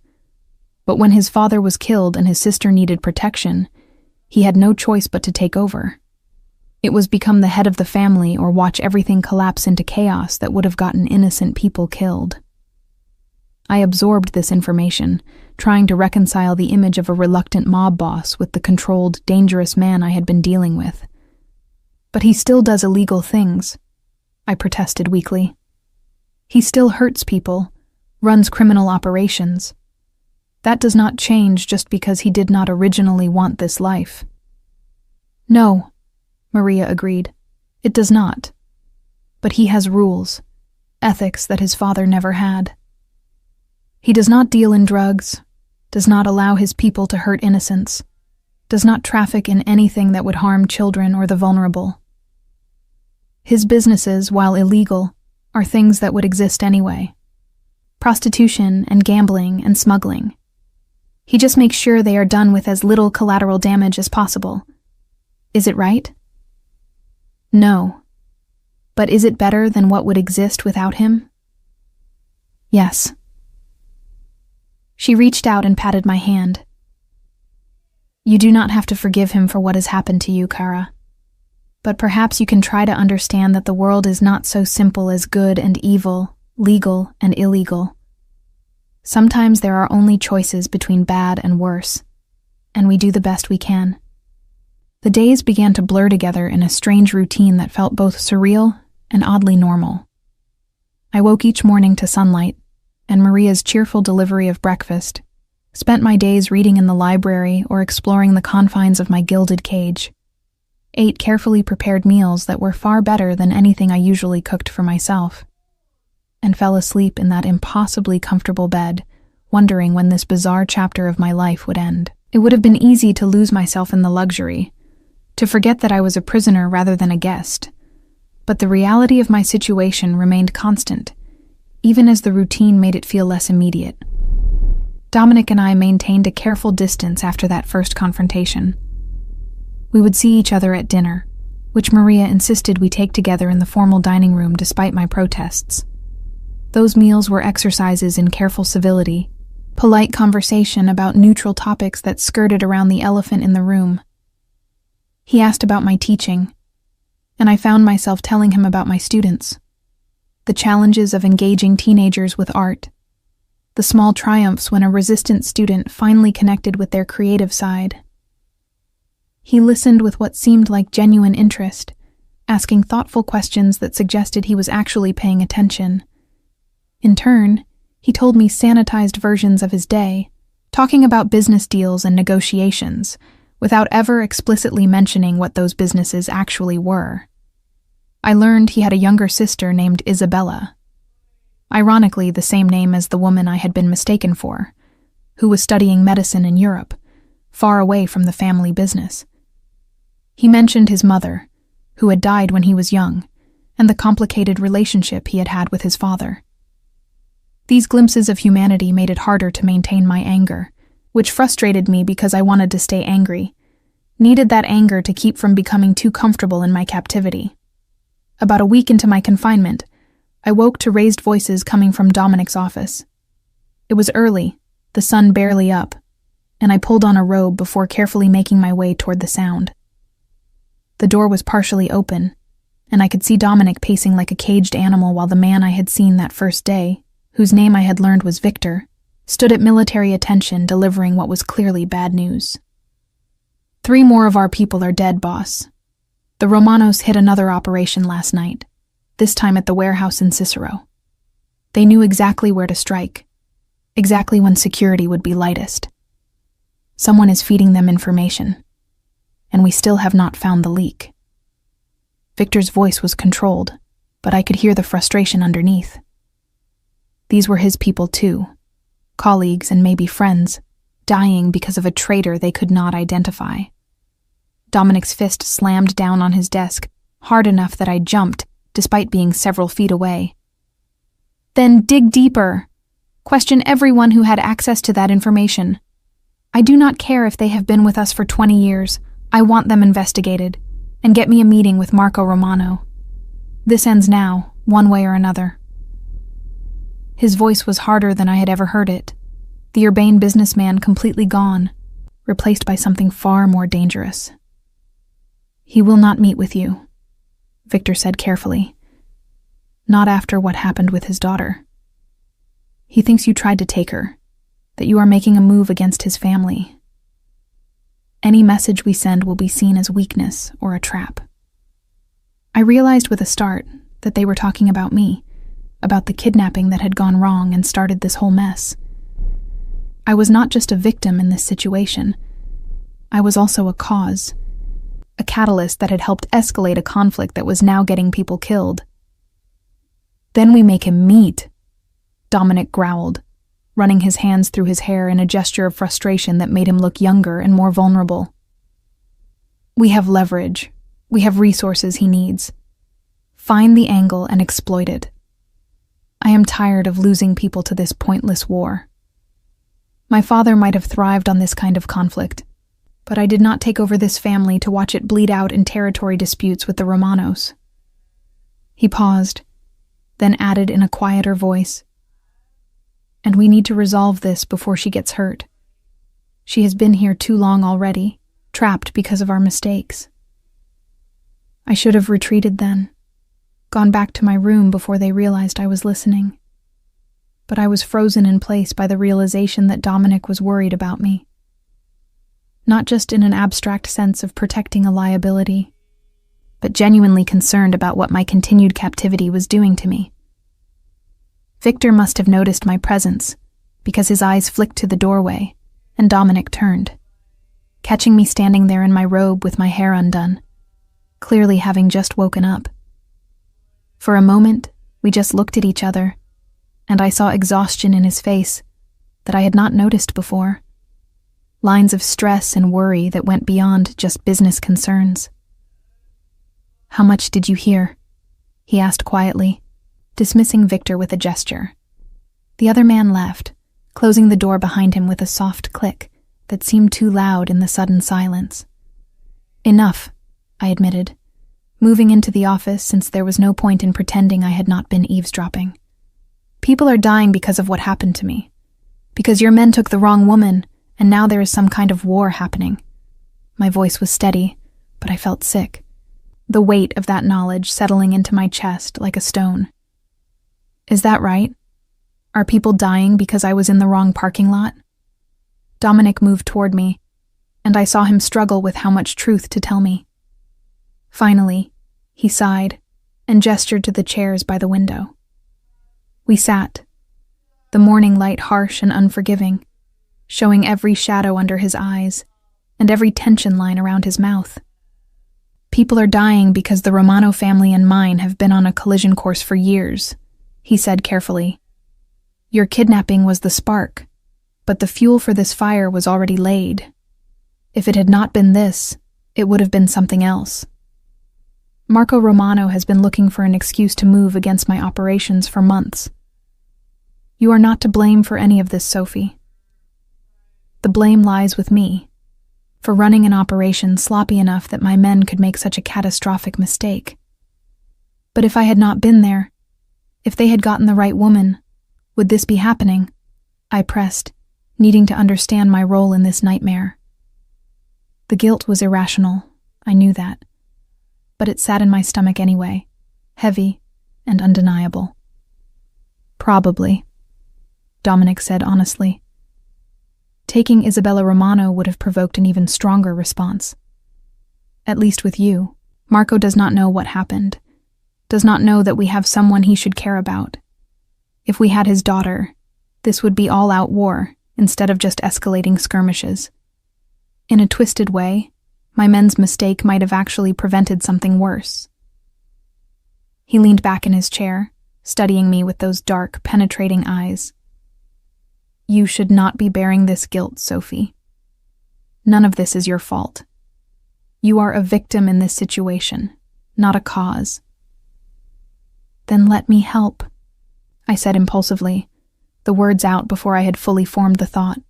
But when his father was killed and his sister needed protection, he had no choice but to take over. It was become the head of the family or watch everything collapse into chaos that would have gotten innocent people killed. I absorbed this information, trying to reconcile the image of a reluctant mob boss with the controlled, dangerous man I had been dealing with. "But he still does illegal things," I protested weakly. "He still hurts people, runs criminal operations. That does not change just because he did not originally want this life." "No," Maria agreed, "it does not. But he has rules, ethics that his father never had. He does not deal in drugs, does not allow his people to hurt innocents, does not traffic in anything that would harm children or the vulnerable. His businesses, while illegal, are things that would exist anyway. Prostitution and gambling and smuggling. He just makes sure they are done with as little collateral damage as possible. Is it right?" "No. But is it better than what would exist without him?" "Yes." She reached out and patted my hand. "You do not have to forgive him for what has happened to you, Kara. But perhaps you can try to understand that the world is not so simple as good and evil, legal and illegal. Sometimes there are only choices between bad and worse, and we do the best we can." The days began to blur together in a strange routine that felt both surreal and oddly normal. I woke each morning to sunlight and Maria's cheerful delivery of breakfast, spent my days reading in the library or exploring the confines of my gilded cage, ate carefully prepared meals that were far better than anything I usually cooked for myself, and fell asleep in that impossibly comfortable bed, wondering when this bizarre chapter of my life would end. It would have been easy to lose myself in the luxury, to forget that I was a prisoner rather than a guest, but the reality of my situation remained constant, even as the routine made it feel less immediate. Dominic and I maintained a careful distance after that first confrontation. We would see each other at dinner, which Maria insisted we take together in the formal dining room despite my protests. Those meals were exercises in careful civility, polite conversation about neutral topics that skirted around the elephant in the room. He asked about my teaching, and I found myself telling him about my students, the challenges of engaging teenagers with art, the small triumphs when a resistant student finally connected with their creative side. He listened with what seemed like genuine interest, asking thoughtful questions that suggested he was actually paying attention. In turn, he told me sanitized versions of his day, talking about business deals and negotiations, without ever explicitly mentioning what those businesses actually were. I learned he had a younger sister named Isabella, ironically the same name as the woman I had been mistaken for, who was studying medicine in Europe, far away from the family business. He mentioned his mother, who had died when he was young, and the complicated relationship he had had with his father. These glimpses of humanity made it harder to maintain my anger, which frustrated me because I wanted to stay angry, needed that anger to keep from becoming too comfortable in my captivity. About a week into my confinement, I woke to raised voices coming from Dominic's office. It was early, the sun barely up, and I pulled on a robe before carefully making my way toward the sound. The door was partially open, and I could see Dominic pacing like a caged animal while the man I had seen that first day, whose name I had learned was Victor, stood at military attention delivering what was clearly bad news. 3 more of our people are dead, boss. The Romanos hit another operation last night, this time at the warehouse in Cicero. They knew exactly where to strike, exactly when security would be lightest. Someone is feeding them information, and we still have not found the leak. Victor's voice was controlled, but I could hear the frustration underneath. These were his people too, colleagues and maybe friends, dying because of a traitor they could not identify. Dominic's fist slammed down on his desk, hard enough that I jumped, despite being several feet away. Then dig deeper. Question everyone who had access to that information. I do not care if they have been with us for 20 years. I want them investigated, and get me a meeting with Marco Romano. This ends now, one way or another. His voice was harder than I had ever heard it, the urbane businessman completely gone, replaced by something far more dangerous. He will not meet with you, Victor said carefully. Not after what happened with his daughter. He thinks you tried to take her, that you are making a move against his family. Any message we send will be seen as weakness or a trap. I realized with a start that they were talking about me, about the kidnapping that had gone wrong and started this whole mess. I was not just a victim in this situation. I was also a cause, a catalyst that had helped escalate a conflict that was now getting people killed. Then we make him meet, Dominic growled, running his hands through his hair in a gesture of frustration that made him look younger and more vulnerable. We have leverage. We have resources he needs. Find the angle and exploit it. I am tired of losing people to this pointless war. My father might have thrived on this kind of conflict, but I did not take over this family to watch it bleed out in territory disputes with the Romanos. He paused, then added in a quieter voice, "And we need to resolve this before she gets hurt. She has been here too long already, trapped because of our mistakes." I should have retreated then, gone back to my room before they realized I was listening. But I was frozen in place by the realization that Dominic was worried about me. Not just in an abstract sense of protecting a liability, but genuinely concerned about what my continued captivity was doing to me. Victor must have noticed my presence, because his eyes flicked to the doorway, and Dominic turned, catching me standing there in my robe with my hair undone, clearly having just woken up. For a moment, we just looked at each other, and I saw exhaustion in his face that I had not noticed before. Lines of stress and worry that went beyond just business concerns. "How much did you hear?" he asked quietly, dismissing Victor with a gesture. The other man left, closing the door behind him with a soft click that seemed too loud in the sudden silence. "Enough," I admitted, moving into the office since there was no point in pretending I had not been eavesdropping. "People are dying because of what happened to me. Because your men took the wrong woman, and now there is some kind of war happening." My voice was steady, but I felt sick, the weight of that knowledge settling into my chest like a stone. "Is that right? Are people dying because I was in the wrong parking lot?" Dominic moved toward me, and I saw him struggle with how much truth to tell me. Finally, he sighed and gestured to the chairs by the window. We sat, the morning light harsh and unforgiving, showing every shadow under his eyes, and every tension line around his mouth. "People are dying because the Romano family and mine have been on a collision course for years," he said carefully. "Your kidnapping was the spark, but the fuel for this fire was already laid. If it had not been this, it would have been something else. Marco Romano has been looking for an excuse to move against my operations for months. You are not to blame for any of this, Sophie. The blame lies with me, for running an operation sloppy enough that my men could make such a catastrophic mistake. But if I had not been there, if they had gotten the right woman, would this be happening?" I pressed, needing to understand my role in this nightmare. The guilt was irrational, I knew that. But it sat in my stomach anyway, heavy and undeniable. "Probably," Dominic said honestly. "Taking Isabella Romano would have provoked an even stronger response. At least with you, Marco does not know what happened, does not know that we have someone he should care about. If we had his daughter, this would be all-out war instead of just escalating skirmishes. In a twisted way, my men's mistake might have actually prevented something worse." He leaned back in his chair, studying me with those dark, penetrating eyes. "You should not be bearing this guilt, Sophie. None of this is your fault. You are a victim in this situation, not a cause." "Then let me help," I said impulsively, the words out before I had fully formed the thought.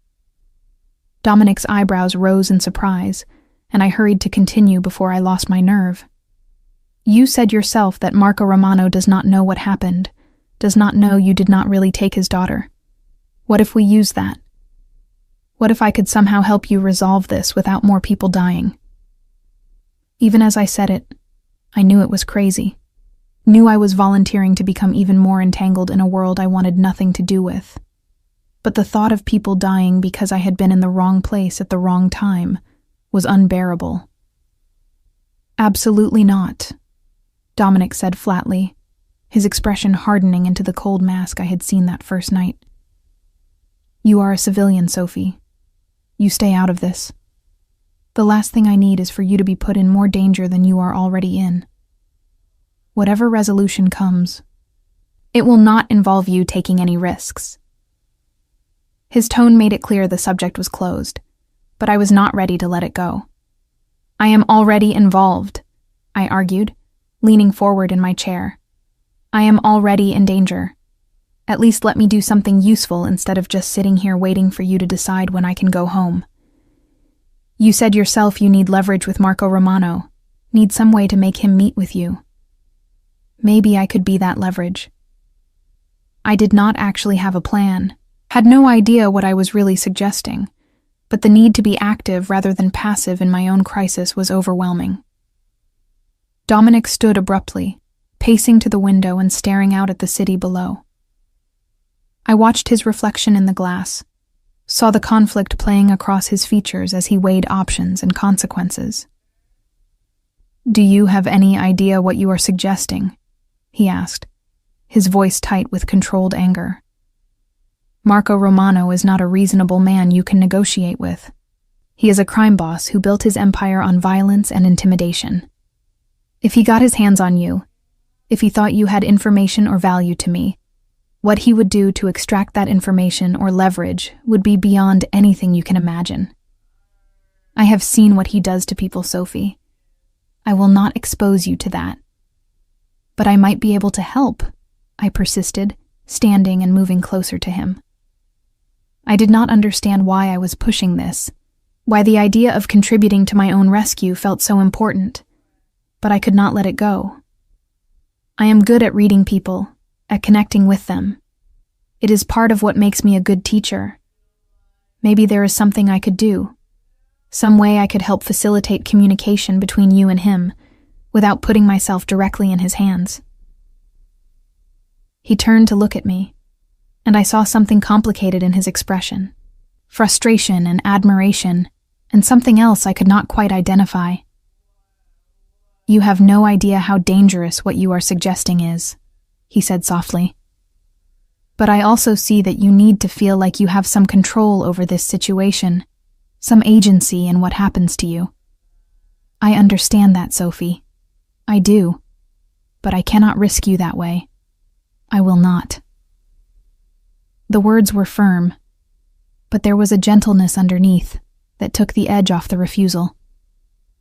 Dominic's eyebrows rose in surprise, and I hurried to continue before I lost my nerve. "You said yourself that Marco Romano does not know what happened, does not know you did not really take his daughter. What if we use that? What if I could somehow help you resolve this without more people dying?" Even as I said it, I knew it was crazy. Knew I was volunteering to become even more entangled in a world I wanted nothing to do with. But the thought of people dying because I had been in the wrong place at the wrong time was unbearable. "Absolutely not," Dominic said flatly, his expression hardening into the cold mask I had seen that first night. "You are a civilian, Sophie. You stay out of this. The last thing I need is for you to be put in more danger than you are already in. Whatever resolution comes, it will not involve you taking any risks." His tone made it clear the subject was closed, but I was not ready to let it go. "I am already involved," I argued, leaning forward in my chair. "I am already in danger. At least let me do something useful instead of just sitting here waiting for you to decide when I can go home. You said yourself you need leverage with Marco Romano, need some way to make him meet with you. Maybe I could be that leverage." I did not actually have a plan, had no idea what I was really suggesting, but the need to be active rather than passive in my own crisis was overwhelming. Dominic stood abruptly, pacing to the window and staring out at the city below. I watched his reflection in the glass, saw the conflict playing across his features as he weighed options and consequences. "Do you have any idea what you are suggesting?" he asked, his voice tight with controlled anger. "Marco Romano is not a reasonable man you can negotiate with. He is a crime boss who built his empire on violence and intimidation. If he got his hands on you, if he thought you had information or value to me, what he would do to extract that information or leverage would be beyond anything you can imagine. I have seen what he does to people, Sophie. I will not expose you to that." "But I might be able to help," I persisted, standing and moving closer to him. I did not understand why I was pushing this, why the idea of contributing to my own rescue felt so important, but I could not let it go. I am good at reading people, at connecting with them. It is part of what makes me a good teacher. Maybe there is something I could do, some way I could help facilitate communication between you and him, without putting myself directly in his hands. He turned to look at me, and I saw something complicated in his expression. Frustration and admiration, and something else I could not quite identify. "You have no idea how dangerous what you are suggesting is," he said softly. "But I also see that you need to feel like you have some control over this situation, some agency in what happens to you. I understand that, Sophie. I do. But I cannot risk you that way. I will not. The words were firm, but there was a gentleness underneath that took the edge off the refusal.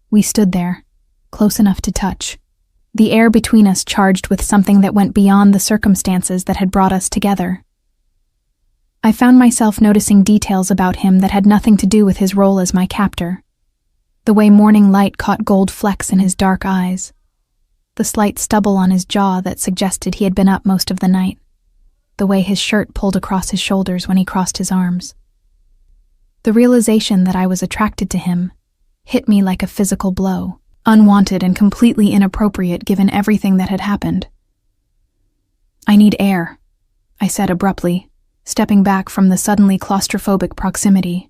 We stood there, close enough to touch, the air between us charged with something that went beyond the circumstances that had brought us together. I found myself noticing details about him that had nothing to do with his role as my captor. The way morning light caught gold flecks in his dark eyes, the slight stubble on his jaw that suggested he had been up most of the night, the way his shirt pulled across his shoulders when he crossed his arms. The realization that I was attracted to him hit me like a physical blow, unwanted and completely inappropriate given everything that had happened. I need air, I said abruptly, stepping back from the suddenly claustrophobic proximity.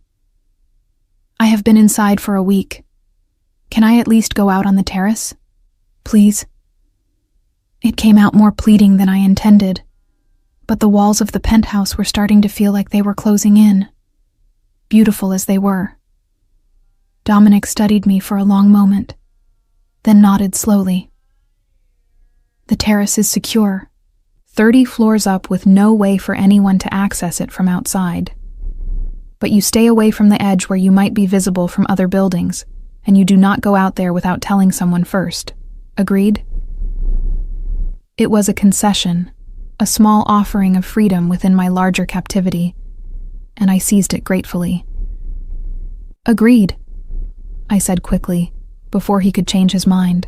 I have been inside for a week. Can I at least go out on the terrace? Please? It came out more pleading than I intended, but the walls of the penthouse were starting to feel like they were closing in, beautiful as they were. Dominic studied me for a long moment, then nodded slowly. The terrace is secure, 30 floors up with no way for anyone to access it from outside. But you stay away from the edge where you might be visible from other buildings, and you do not go out there without telling someone first. Agreed? It was a concession, a small offering of freedom within my larger captivity, and I seized it gratefully. Agreed, I said quickly, before he could change his mind.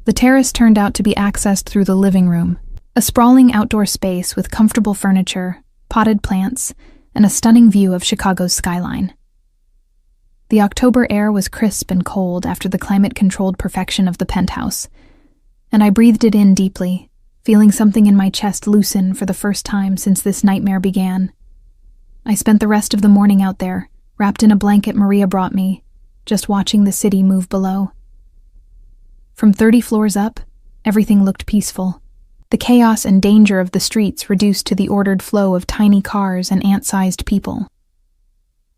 The terrace turned out to be accessed through the living room, a sprawling outdoor space with comfortable furniture, potted plants, and a stunning view of Chicago's skyline. The October air was crisp and cold after the climate-controlled perfection of the penthouse, and I breathed it in deeply, feeling something in my chest loosen for the first time since this nightmare began. I spent the rest of the morning out there, wrapped in a blanket Maria brought me, just watching the city move below. From 30 floors up, everything looked peaceful. The chaos and danger of the streets reduced to the ordered flow of tiny cars and ant-sized people.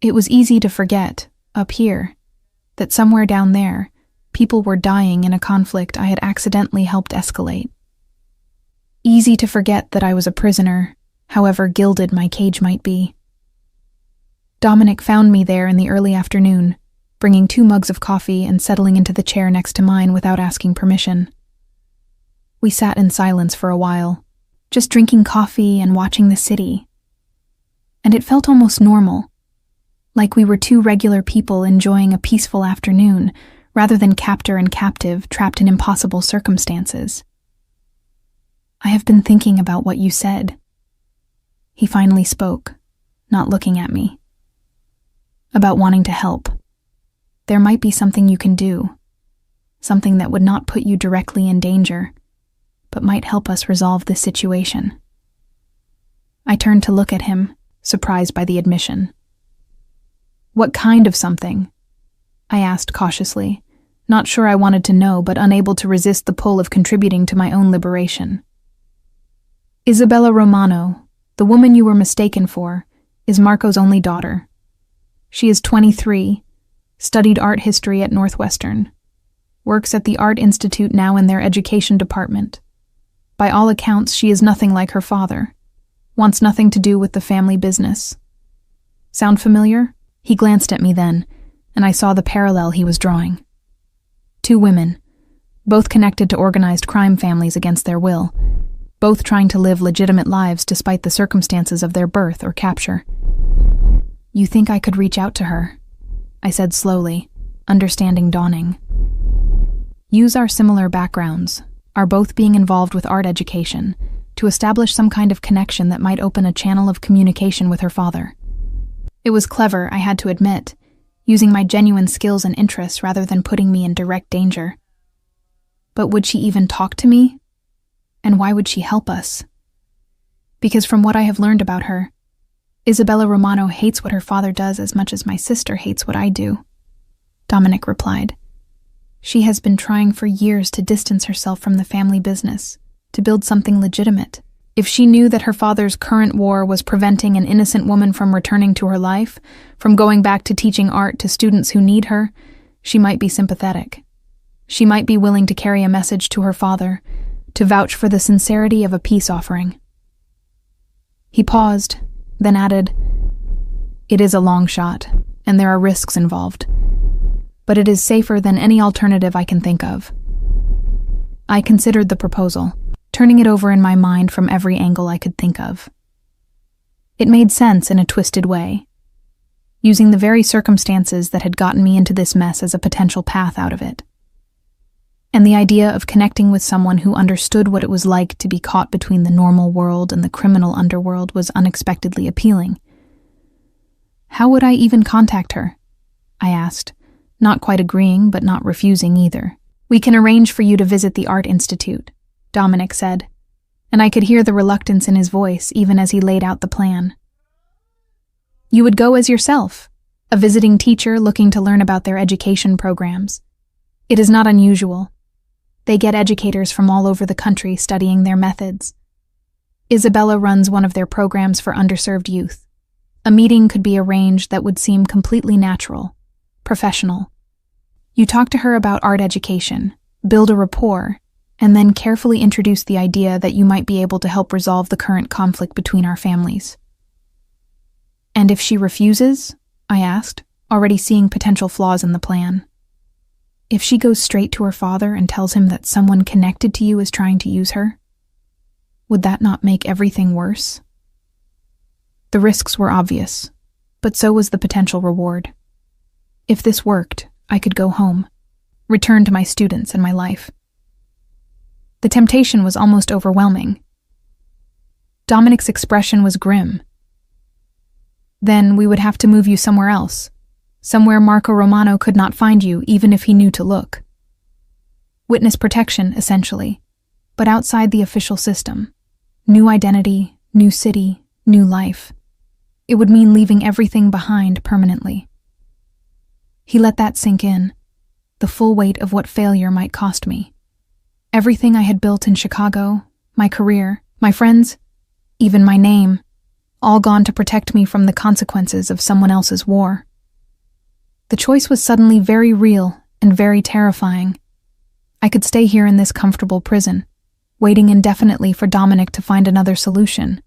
It was easy to forget, up here, that somewhere down there, people were dying in a conflict I had accidentally helped escalate. Easy to forget that I was a prisoner, however gilded my cage might be. Dominic found me there in the early afternoon, bringing 2 mugs of coffee and settling into the chair next to mine without asking permission. We sat in silence for a while, just drinking coffee and watching the city. And it felt almost normal, like we were 2 regular people enjoying a peaceful afternoon, rather than captor and captive trapped in impossible circumstances. I have been thinking about what you said. He finally spoke, not looking at me. About wanting to help. There might be something you can do, something that would not put you directly in danger, but might help us resolve this situation. I turned to look at him, surprised by the admission. What kind of something? I asked cautiously, not sure I wanted to know, but unable to resist the pull of contributing to my own liberation. Isabella Romano, the woman you were mistaken for, is Marco's only daughter. She is 23, studied art history at Northwestern, works at the Art Institute now in their education department. By all accounts, she is nothing like her father, wants nothing to do with the family business. Sound familiar? He glanced at me then, and I saw the parallel he was drawing. 2 women, both connected to organized crime families against their will, both trying to live legitimate lives despite the circumstances of their birth or capture. You think I could reach out to her? I said slowly, understanding dawning. Use our similar backgrounds, our both being involved with art education, to establish some kind of connection that might open a channel of communication with her father. It was clever, I had to admit, using my genuine skills and interests rather than putting me in direct danger. But would she even talk to me? And why would she help us? Because from what I have learned about her, Isabella Romano hates what her father does as much as my sister hates what I do, Dominic replied. She has been trying for years to distance herself from the family business, to build something legitimate, If she knew that her father's current war was preventing an innocent woman from returning to her life, from going back to teaching art to students who need her, she might be sympathetic. She might be willing to carry a message to her father, to vouch for the sincerity of a peace offering. He paused, then added, "It is a long shot, and there are risks involved, but it is safer than any alternative I can think of." I considered the proposal, turning it over in my mind from every angle I could think of. It made sense in a twisted way, using the very circumstances that had gotten me into this mess as a potential path out of it. And the idea of connecting with someone who understood what it was like to be caught between the normal world and the criminal underworld was unexpectedly appealing. How would I even contact her? I asked, not quite agreeing but not refusing either. "We can arrange for you to visit the Art Institute," Dominic said, and I could hear the reluctance in his voice even as he laid out the plan. "You would go as yourself, a visiting teacher looking to learn about their education programs. It is not unusual. They get educators from all over the country studying their methods. Isabella runs one of their programs for underserved youth. A meeting could be arranged that would seem completely natural, professional. You talk to her about art education, build a rapport, and then carefully introduce the idea that you might be able to help resolve the current conflict between our families." "And if she refuses?" I asked, already seeing potential flaws in the plan. "If she goes straight to her father and tells him that someone connected to you is trying to use her? Would that not make everything worse?" The risks were obvious, but so was the potential reward. If this worked, I could go home, return to my students and my life. The temptation was almost overwhelming. Dominic's expression was grim. "Then we would have to move you somewhere else, somewhere Marco Romano could not find you even if he knew to look. Witness protection, essentially, but outside the official system. New identity, new city, new life. It would mean leaving everything behind permanently." He let that sink in, the full weight of what failure might cost me. Everything I had built in Chicago, my career, my friends, even my name, all gone to protect me from the consequences of someone else's war. The choice was suddenly very real and very terrifying. I could stay here in this comfortable prison, waiting indefinitely for Dominic to find another solution.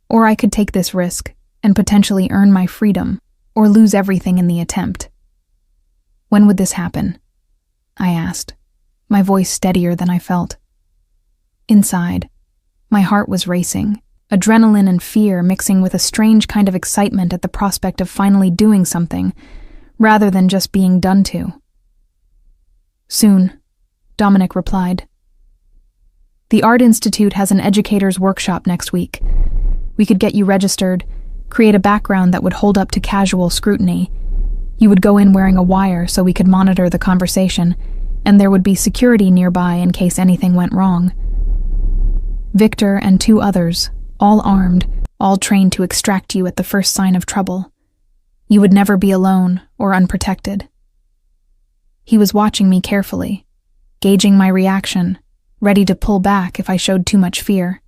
Or I could take this risk and potentially earn my freedom, or lose everything in the attempt. "When would this happen?" I asked, my voice steadier than I felt. Inside, my heart was racing, adrenaline and fear mixing with a strange kind of excitement at the prospect of finally doing something, rather than just being done to. "Soon," Dominic replied. "The Art Institute has an educator's workshop next week. We could get you registered, create a background that would hold up to casual scrutiny. You would go in wearing a wire so we could monitor the conversation, and there would be security nearby in case anything went wrong. Victor and 2 others, all armed, all trained to extract you at the first sign of trouble. You would never be alone or unprotected." He was watching me carefully, gauging my reaction, ready to pull back if I showed too much fear.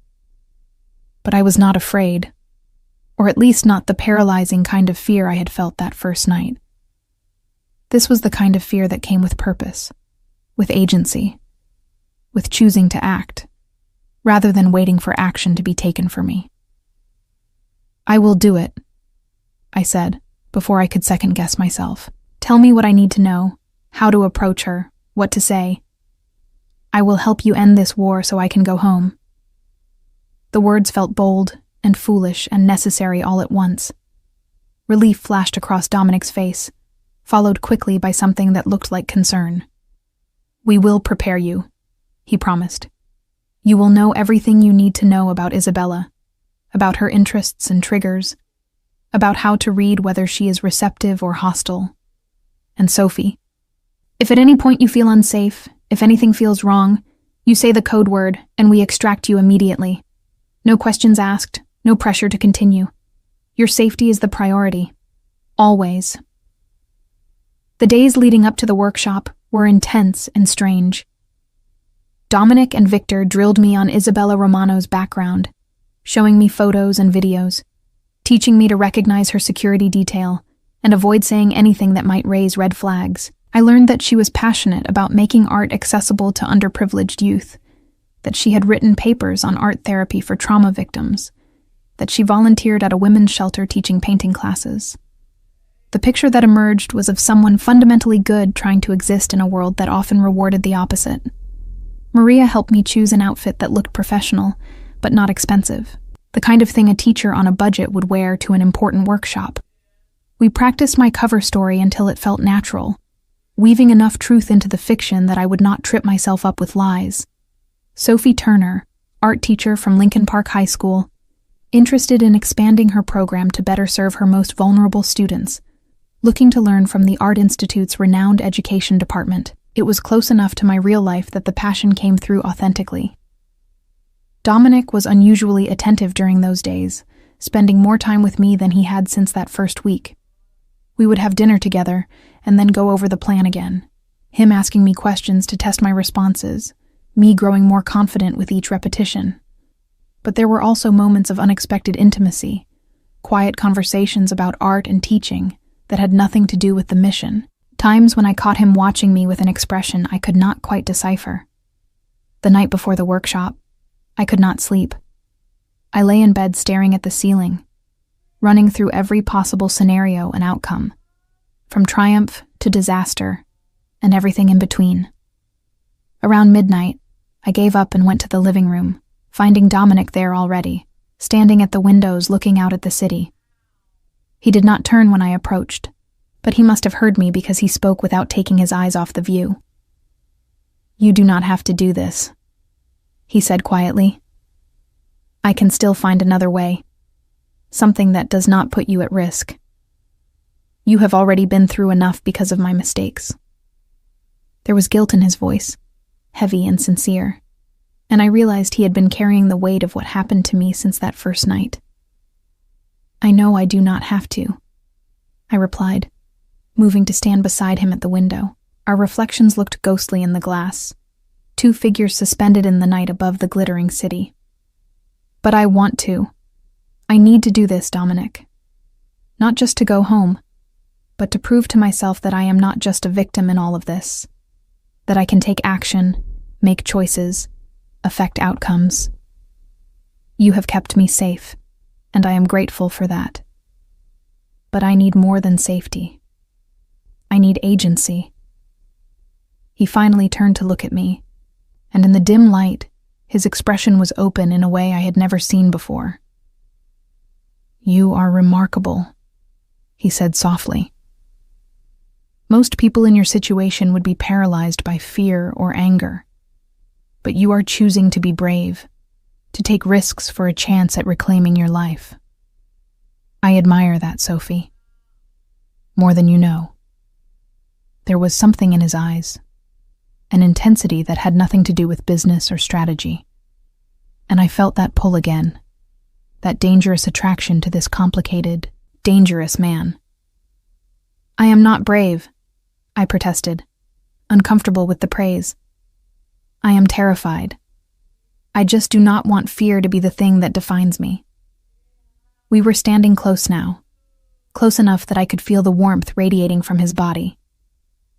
But I was not afraid, or at least not the paralyzing kind of fear I had felt that first night. This was the kind of fear that came with purpose, with agency, with choosing to act, rather than waiting for action to be taken for me. "I will do it," I said, before I could second-guess myself. "Tell me what I need to know, how to approach her, what to say. I will help you end this war so I can go home." The words felt bold and foolish and necessary all at once. Relief flashed across Dominic's face, followed quickly by something that looked like concern. "We will prepare you," he promised. "You will know everything you need to know about Isabella, about her interests and triggers, about how to read whether she is receptive or hostile. And Sophie, if at any point you feel unsafe, if anything feels wrong, you say the code word and we extract you immediately. No questions asked, no pressure to continue. Your safety is the priority. Always." The days leading up to the workshop were intense and strange. Dominic and Victor drilled me on Isabella Romano's background, showing me photos and videos, teaching me to recognize her security detail and avoid saying anything that might raise red flags. I learned that she was passionate about making art accessible to underprivileged youth, that she had written papers on art therapy for trauma victims, that she volunteered at a women's shelter teaching painting classes. The picture that emerged was of someone fundamentally good trying to exist in a world that often rewarded the opposite. Maria helped me choose an outfit that looked professional, but not expensive, the kind of thing a teacher on a budget would wear to an important workshop. We practiced my cover story until it felt natural, weaving enough truth into the fiction that I would not trip myself up with lies. Sophie Turner, art teacher from Lincoln Park High School, interested in expanding her program to better serve her most vulnerable students, looking to learn from the Art Institute's renowned education department. It was close enough to my real life that the passion came through authentically. Dominic was unusually attentive during those days, spending more time with me than he had since that first week. We would have dinner together and then go over the plan again, him asking me questions to test my responses, me growing more confident with each repetition. But there were also moments of unexpected intimacy, quiet conversations about art and teaching that had nothing to do with the mission, times when I caught him watching me with an expression I could not quite decipher. The night before the workshop, I could not sleep. I lay in bed staring at the ceiling, running through every possible scenario and outcome, from triumph to disaster, and everything in between. Around midnight, I gave up and went to the living room, finding Dominic there already, standing at the windows looking out at the city. He did not turn when I approached, but he must have heard me because he spoke without taking his eyes off the view. "You do not have to do this," he said quietly. "I can still find another way, something that does not put you at risk. You have already been through enough because of my mistakes." There was guilt in his voice, heavy and sincere, and I realized he had been carrying the weight of what happened to me since that first night. "I know I do not have to," I replied, moving to stand beside him at the window. Our reflections looked ghostly in the glass, two figures suspended in the night above the glittering city. "But I want to. I need to do this, Dominic. Not just to go home, but to prove to myself that I am not just a victim in all of this, that I can take action, make choices, affect outcomes. You have kept me safe, and I am grateful for that. But I need more than safety. I need agency." He finally turned to look at me, and in the dim light, his expression was open in a way I had never seen before. "You are remarkable," he said softly. "Most people in your situation would be paralyzed by fear or anger, but you are choosing to be brave, to take risks for a chance at reclaiming your life. I admire that, Sophie. More than you know." There was something in his eyes, an intensity that had nothing to do with business or strategy. And I felt that pull again, that dangerous attraction to this complicated, dangerous man. "I am not brave," I protested, uncomfortable with the praise. "I am terrified. I just do not want fear to be the thing that defines me." We were standing close now, close enough that I could feel the warmth radiating from his body,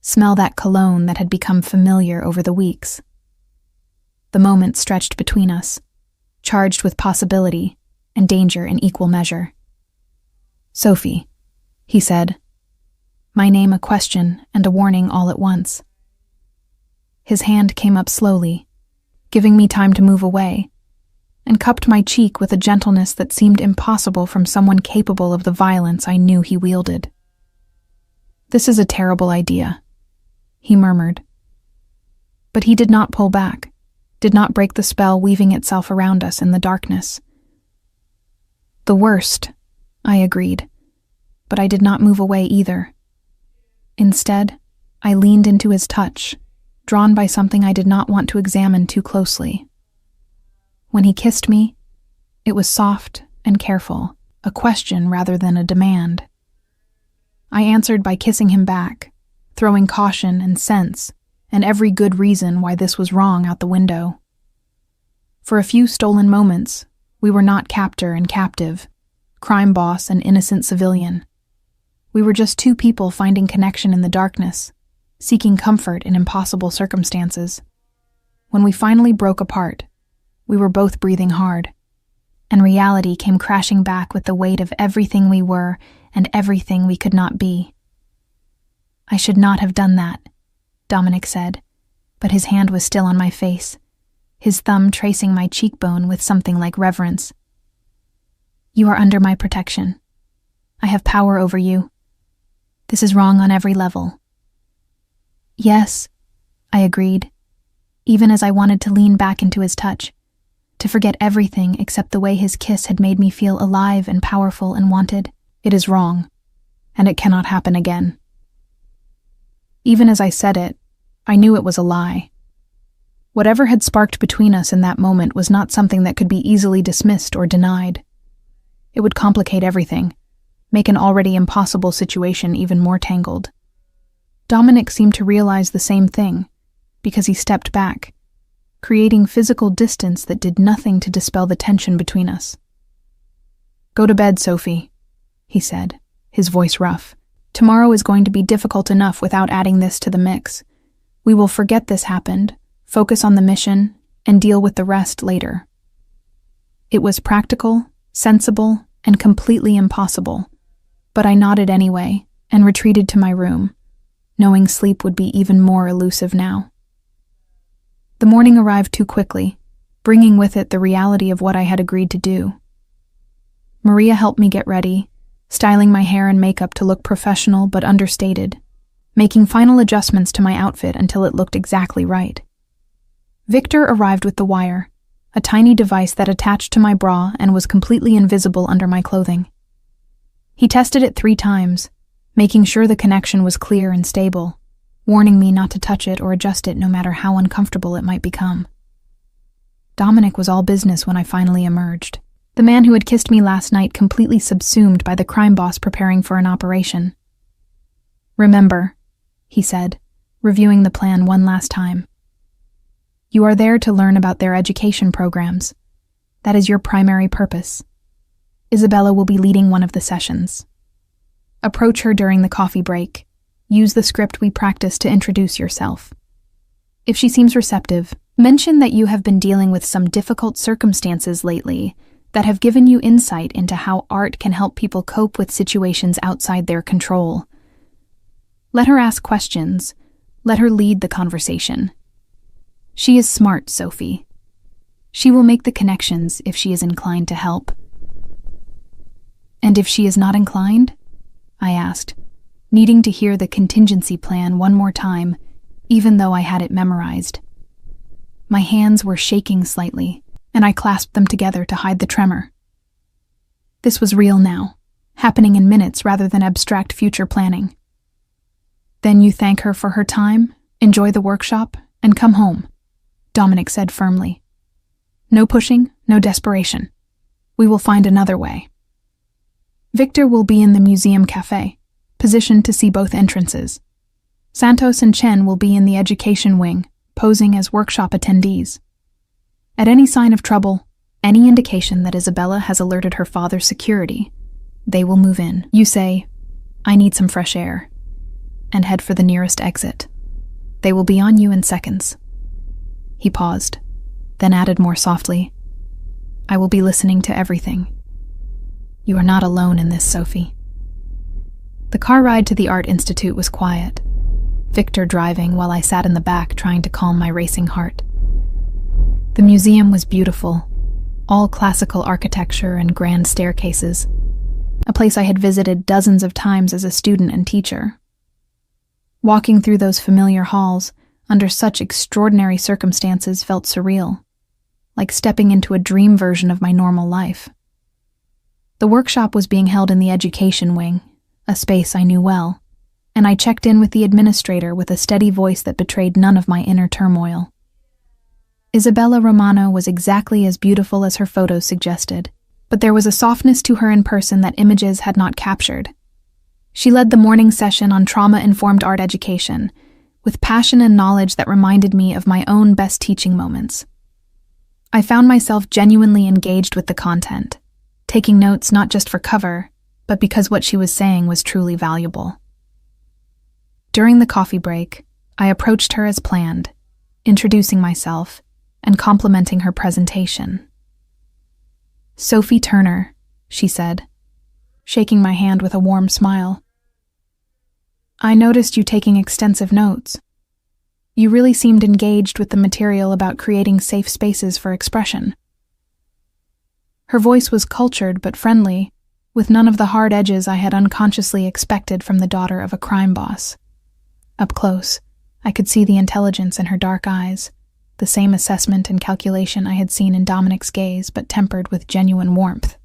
smell that cologne that had become familiar over the weeks. The moment stretched between us, charged with possibility and danger in equal measure. "Sophie," he said, my name a question and a warning all at once. His hand came up slowly, giving me time to move away, and cupped my cheek with a gentleness that seemed impossible from someone capable of the violence I knew he wielded. "This is a terrible idea," he murmured. But he did not pull back, did not break the spell weaving itself around us in the darkness. "The worst," I agreed, but I did not move away either. Instead, I leaned into his touch, drawn by something I did not want to examine too closely. When he kissed me, it was soft and careful, a question rather than a demand. I answered by kissing him back, throwing caution and sense and every good reason why this was wrong out the window. For a few stolen moments, We were not captor and captive, crime boss and innocent civilian. We were just two people finding connection in the darkness, seeking comfort in impossible circumstances. When we finally broke apart, we were both breathing hard, and reality came crashing back with the weight of everything we were and everything we could not be. "I should not have done that," Dominic said, but his hand was still on my face, his thumb tracing my cheekbone with something like reverence. "You are under my protection. I have power over you. This is wrong on every level." "Yes," I agreed, even as I wanted to lean back into his touch, to forget everything except the way his kiss had made me feel alive and powerful and wanted. "It is wrong, and it cannot happen again." Even as I said it, I knew it was a lie. Whatever had sparked between us in that moment was not something that could be easily dismissed or denied. It would complicate everything, make an already impossible situation even more tangled. Dominic seemed to realize the same thing, because he stepped back, creating physical distance that did nothing to dispel the tension between us. "Go to bed, Sophie," he said, his voice rough. "Tomorrow is going to be difficult enough without adding this to the mix. We will forget this happened, focus on the mission, and deal with the rest later." It was practical, sensible, and completely impossible, but I nodded anyway and retreated to my room, knowing sleep would be even more elusive now. The morning arrived too quickly, bringing with it the reality of what I had agreed to do. Maria helped me get ready, styling my hair and makeup to look professional but understated, making final adjustments to my outfit until it looked exactly right. Victor arrived with the wire, a tiny device that attached to my bra and was completely invisible under my clothing. He tested it 3 times, making sure the connection was clear and stable, warning me not to touch it or adjust it no matter how uncomfortable it might become. Dominic was all business when I finally emerged, the man who had kissed me last night completely subsumed by the crime boss preparing for an operation. "Remember," he said, reviewing the plan one last time. "You are there to learn about their education programs. That is your primary purpose. Isabella will be leading one of the sessions. Approach her during the coffee break. Use the script we practiced to introduce yourself. If she seems receptive, mention that you have been dealing with some difficult circumstances lately that have given you insight into how art can help people cope with situations outside their control. Let her ask questions. Let her lead the conversation. She is smart, Sophie. She will make the connections if she is inclined to help." "And if she is not inclined?" I asked, needing to hear the contingency plan one more time, even though I had it memorized. My hands were shaking slightly, and I clasped them together to hide the tremor. This was real now, happening in minutes rather than abstract future planning. "Then you thank her for her time, enjoy the workshop, and come home," Dominic said firmly. "No pushing, no desperation. We will find another way." Victor will be in the museum cafe, positioned to see both entrances. Santos and Chen will be in the education wing, posing as workshop attendees. At any sign of trouble, any indication that Isabella has alerted her father's security, they will move in. You say, "I need some fresh air," and head for the nearest exit. They will be on you in seconds. He paused, then added more softly, "I will be listening to everything. You are not alone in this, Sophie." The car ride to the Art Institute was quiet, Victor driving while I sat in the back trying to calm my racing heart. The museum was beautiful, all classical architecture and grand staircases, a place I had visited dozens of times as a student and teacher. Walking through those familiar halls under such extraordinary circumstances felt surreal, like stepping into a dream version of my normal life. The workshop was being held in the education wing, a space I knew well, and I checked in with the administrator with a steady voice that betrayed none of my inner turmoil. Isabella Romano was exactly as beautiful as her photos suggested, but there was a softness to her in person that images had not captured. She led the morning session on trauma-informed art education, with passion and knowledge that reminded me of my own best teaching moments. I found myself genuinely engaged with the content, taking notes not just for cover, but because what she was saying was truly valuable. During the coffee break, I approached her as planned, introducing myself and complimenting her presentation. "Sophie Turner," she said, shaking my hand with a warm smile. "I noticed you taking extensive notes. You really seemed engaged with the material about creating safe spaces for expression." Her voice was cultured but friendly, with none of the hard edges I had unconsciously expected from the daughter of a crime boss. Up close, I could see the intelligence in her dark eyes, the same assessment and calculation I had seen in Dominic's gaze, but tempered with genuine warmth.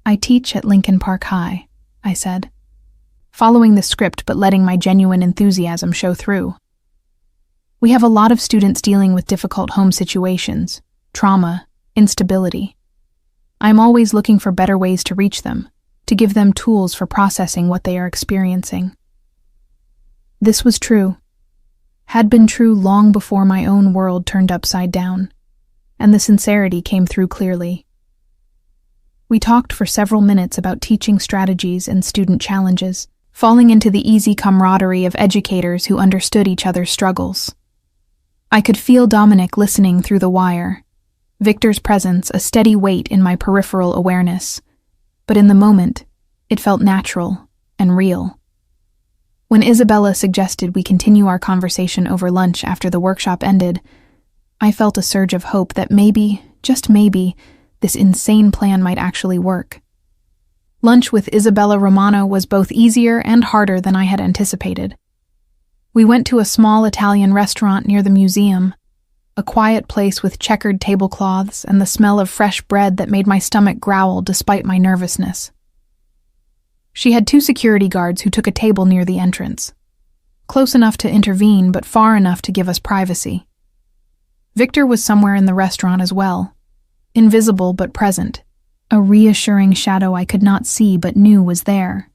"I teach at Lincoln Park High," I said, following the script but letting my genuine enthusiasm show through. "We have a lot of students dealing with difficult home situations, trauma, instability. I'm always looking for better ways to reach them, to give them tools for processing what they are experiencing." This was true, had been true long before my own world turned upside down, and the sincerity came through clearly. We talked for several minutes about teaching strategies and student challenges, falling into the easy camaraderie of educators who understood each other's struggles. I could feel Dominic listening through the wire, Victor's presence a steady weight in my peripheral awareness, but in the moment, it felt natural and real. When Isabella suggested we continue our conversation over lunch after the workshop ended, I felt a surge of hope that maybe, just maybe, this insane plan might actually work. Lunch with Isabella Romano was both easier and harder than I had anticipated. We went to a small Italian restaurant near the museum, a quiet place with checkered tablecloths and the smell of fresh bread that made my stomach growl despite my nervousness. She had 2 security guards who took a table near the entrance, close enough to intervene but far enough to give us privacy. Victor was somewhere in the restaurant as well, invisible but present, a reassuring shadow I could not see but knew was there.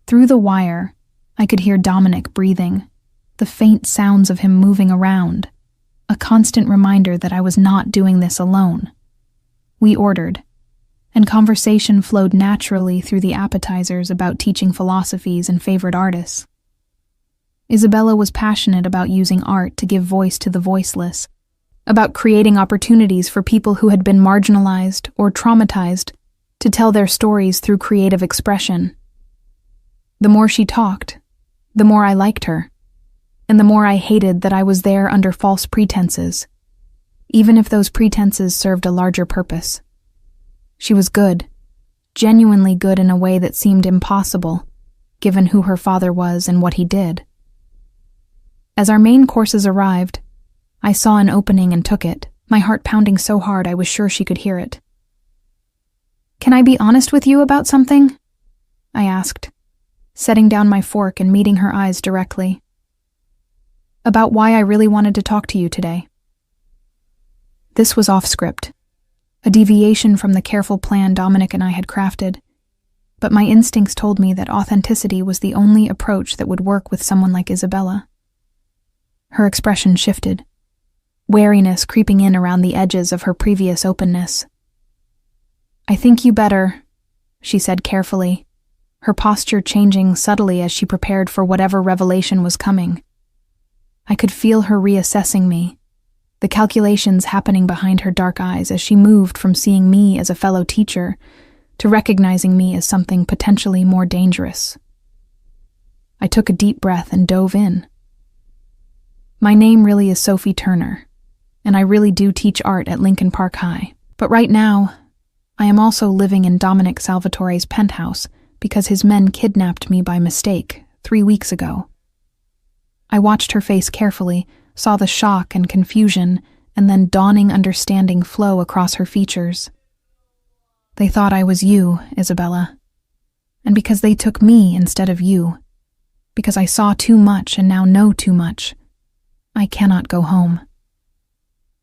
Through the wire, I could hear Dominic breathing, the faint sounds of him moving around, a constant reminder that I was not doing this alone. We ordered, and conversation flowed naturally through the appetizers about teaching philosophies and favorite artists. Isabella was passionate about using art to give voice to the voiceless, about creating opportunities for people who had been marginalized or traumatized to tell their stories through creative expression. The more she talked, the more I liked her, and the more I hated that I was there under false pretenses, even if those pretenses served a larger purpose. She was good, genuinely good in a way that seemed impossible, given who her father was and what he did. As our main courses arrived, I saw an opening and took it, my heart pounding so hard I was sure she could hear it. "Can I be honest with you about something?" I asked, setting down my fork and meeting her eyes directly. "About why I really wanted to talk to you today." This was off script, a deviation from the careful plan Dominic and I had crafted, but my instincts told me that authenticity was the only approach that would work with someone like Isabella. Her expression shifted, wariness creeping in around the edges of her previous openness. "I think you better," she said carefully, her posture changing subtly as she prepared for whatever revelation was coming. I could feel her reassessing me, the calculations happening behind her dark eyes as she moved from seeing me as a fellow teacher to recognizing me as something potentially more dangerous. I took a deep breath and dove in. "My name really is Sophie Turner, and I really do teach art at Lincoln Park High. But right now, I am also living in Dominic Salvatore's penthouse because his men kidnapped me by mistake 3 weeks ago." I watched her face carefully, saw the shock and confusion, and then dawning understanding flow across her features. "They thought I was you, Isabella. And because they took me instead of you, because I saw too much and now know too much, I cannot go home.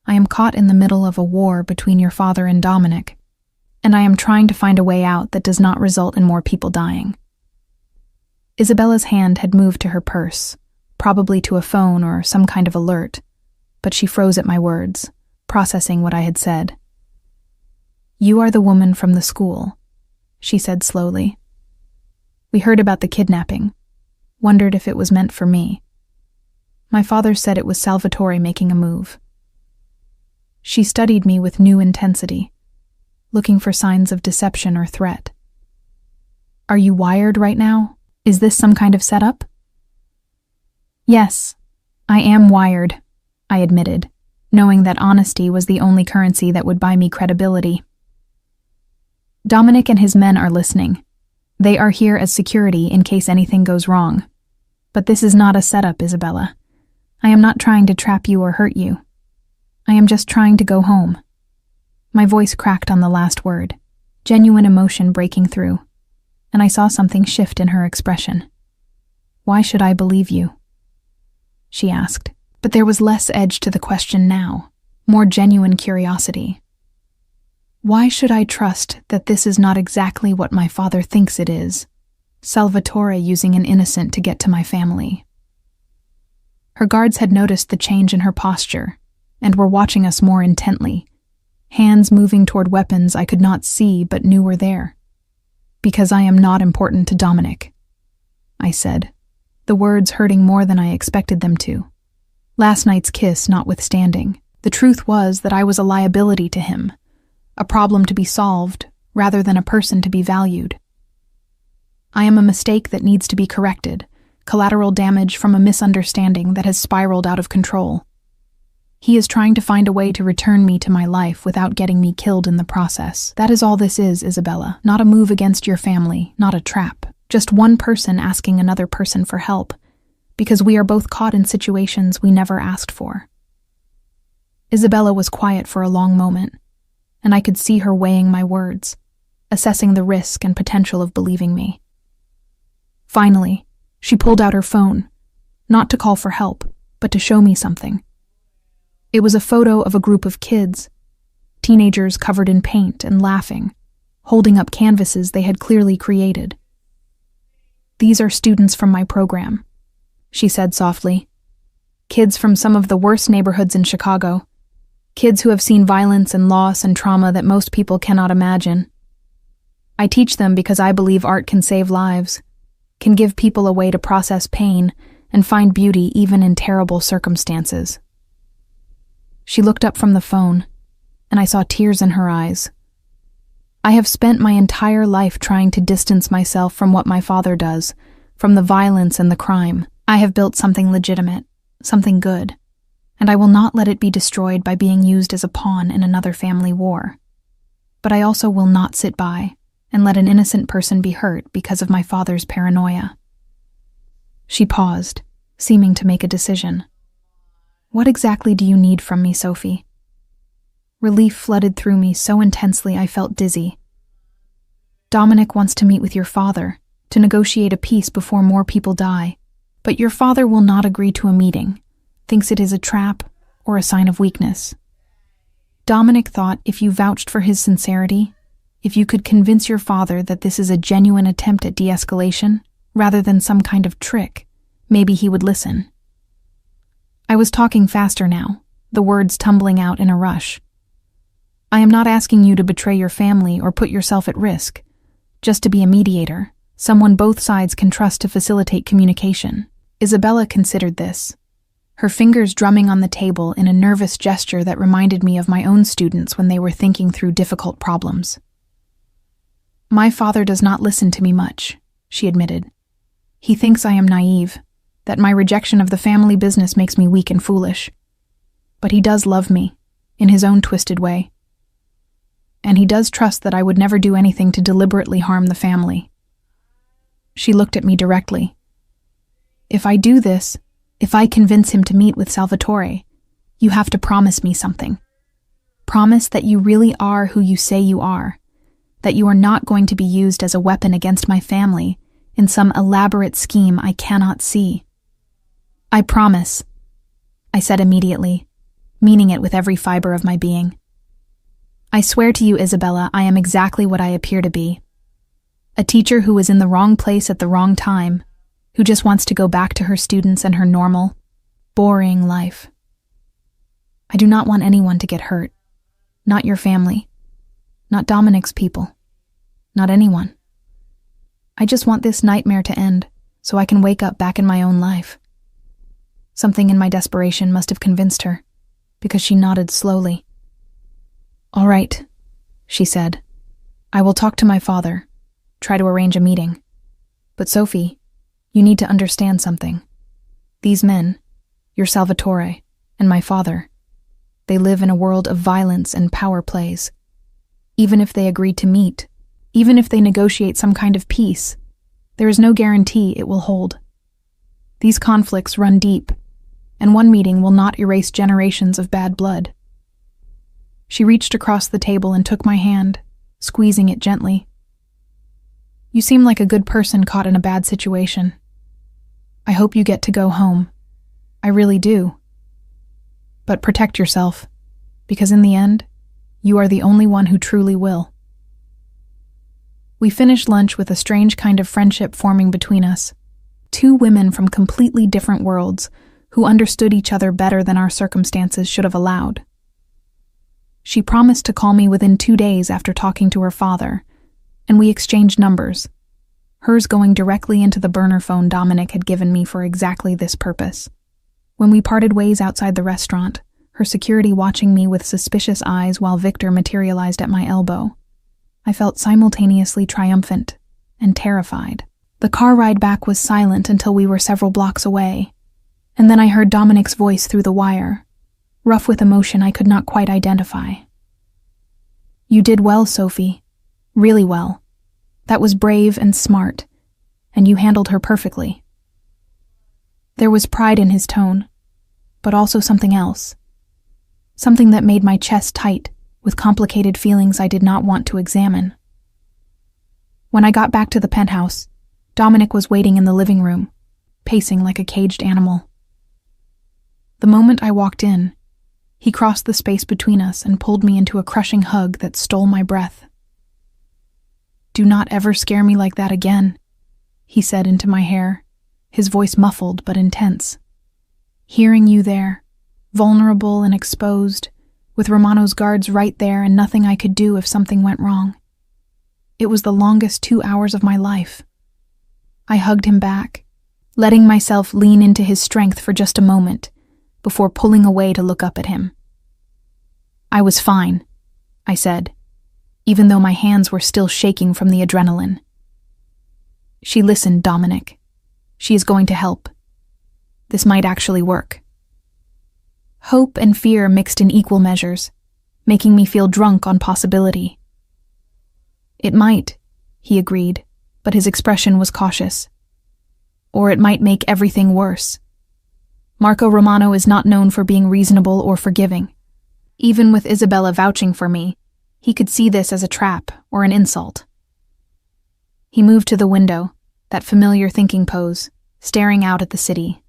I am caught in the middle of a war between your father and Dominic, and I am trying to find a way out that does not result in more people dying." Isabella's hand had moved to her purse, probably to a phone or some kind of alert, but she froze at my words, processing what I had said. "You are the woman from the school," she said slowly. "We heard about the kidnapping, wondered if it was meant for me. My father said it was Salvatore making a move." She studied me with new intensity, looking for signs of deception or threat. "Are you wired right now? Is this some kind of setup?" "Yes, I am wired," I admitted, knowing that honesty was the only currency that would buy me credibility. "Dominic and his men are listening. They are here as security in case anything goes wrong. But this is not a setup, Isabella. I am not trying to trap you or hurt you. I am just trying to go home." My voice cracked on the last word, genuine emotion breaking through, and I saw something shift in her expression. "Why should I believe you?" she asked, but there was less edge to the question now, more genuine curiosity. Why should I trust that this is not exactly what my father thinks it is? Salvatore using an innocent to get to my family. Her guards had noticed the change in her posture and were watching us more intently, hands moving toward weapons I could not see but knew were there. "Because I am not important to Dominic," I said, the words hurting more than I expected them to. Last night's kiss notwithstanding, the truth was that I was a liability to him, a problem to be solved rather than a person to be valued. I am a mistake that needs to be corrected, collateral damage from a misunderstanding that has spiraled out of control. He is trying to find a way to return me to my life without getting me killed in the process. That is all this is, Isabella. Not a move against your family, not a trap. Just one person asking another person for help, because we are both caught in situations we never asked for. Isabella was quiet for a long moment, and I could see her weighing my words, assessing the risk and potential of believing me. Finally, she pulled out her phone, not to call for help, but to show me something. It was a photo of a group of kids, teenagers covered in paint and laughing, holding up canvases they had clearly created. "These are students from my program," she said softly. "Kids from some of the worst neighborhoods in Chicago. Kids who have seen violence and loss and trauma that most people cannot imagine. I teach them because I believe art can save lives, can give people a way to process pain and find beauty even in terrible circumstances." She looked up from the phone, and I saw tears in her eyes. I have spent my entire life trying to distance myself from what my father does, from the violence and the crime. I have built something legitimate, something good, and I will not let it be destroyed by being used as a pawn in another family war. But I also will not sit by and let an innocent person be hurt because of my father's paranoia. She paused, seeming to make a decision. "What exactly do you need from me, Sophie?" Relief flooded through me so intensely I felt dizzy. "Dominic wants to meet with your father, to negotiate a peace before more people die, but your father will not agree to a meeting, thinks it is a trap or a sign of weakness. Dominic thought if you vouched for his sincerity, if you could convince your father that this is a genuine attempt at de-escalation, rather than some kind of trick, maybe he would listen." I was talking faster now, the words tumbling out in a rush. "I am not asking you to betray your family or put yourself at risk, just to be a mediator, someone both sides can trust to facilitate communication." Isabella considered this, her fingers drumming on the table in a nervous gesture that reminded me of my own students when they were thinking through difficult problems. "My father does not listen to me much," she admitted. "He thinks I am naive, that my rejection of the family business makes me weak and foolish. But he does love me, in his own twisted way. And he does trust that I would never do anything to deliberately harm the family." She looked at me directly. "If I do this, if I convince him to meet with Salvatore, you have to promise me something. Promise that you really are who you say you are, that you are not going to be used as a weapon against my family in some elaborate scheme I cannot see." "I promise," I said immediately, meaning it with every fiber of my being. "I swear to you, Isabella, I am exactly what I appear to be. A teacher who was in the wrong place at the wrong time, who just wants to go back to her students and her normal, boring life." I do not want anyone to get hurt. Not your family. Not Dominic's people. Not anyone. I just want this nightmare to end so I can wake up back in my own life. Something in my desperation must have convinced her, because she nodded slowly. All right, she said. I will talk to my father, try to arrange a meeting. But Sophie, you need to understand something. These men, your Salvatore, and my father, they live in a world of violence and power plays. Even if they agree to meet, even if they negotiate some kind of peace, there is no guarantee it will hold. These conflicts run deep, and one meeting will not erase generations of bad blood. She reached across the table and took my hand, squeezing it gently. You seem like a good person caught in a bad situation. I hope you get to go home. I really do. But protect yourself, because in the end, you are the only one who truly will. We finished lunch with a strange kind of friendship forming between us. Two women from completely different worlds who understood each other better than our circumstances should have allowed. She promised to call me within 2 days after talking to her father, and we exchanged numbers, hers going directly into the burner phone Dominic had given me for exactly this purpose. When we parted ways outside the restaurant, her security watching me with suspicious eyes while Victor materialized at my elbow, I felt simultaneously triumphant and terrified. The car ride back was silent until we were several blocks away, and then I heard Dominic's voice through the wire, rough with emotion I could not quite identify. You did well, Sophie. Really well. That was brave and smart, and you handled her perfectly. There was pride in his tone, but also something else. Something that made my chest tight with complicated feelings I did not want to examine. When I got back to the penthouse, Dominic was waiting in the living room, pacing like a caged animal. The moment I walked in, he crossed the space between us and pulled me into a crushing hug that stole my breath. Do not ever scare me like that again, he said into my hair, his voice muffled but intense. Hearing you there, vulnerable and exposed, with Romano's guards right there and nothing I could do if something went wrong. It was the longest 2 hours of my life. I hugged him back, letting myself lean into his strength for just a moment, before pulling away to look up at him. I was fine, I said, even though my hands were still shaking from the adrenaline. She listened, Dominic. She is going to help. This might actually work. Hope and fear mixed in equal measures, making me feel drunk on possibility. It might, he agreed, but his expression was cautious. Or it might make everything worse. Marco Romano is not known for being reasonable or forgiving. Even with Isabella vouching for me, he could see this as a trap or an insult. He moved to the window, that familiar thinking pose, staring out at the city.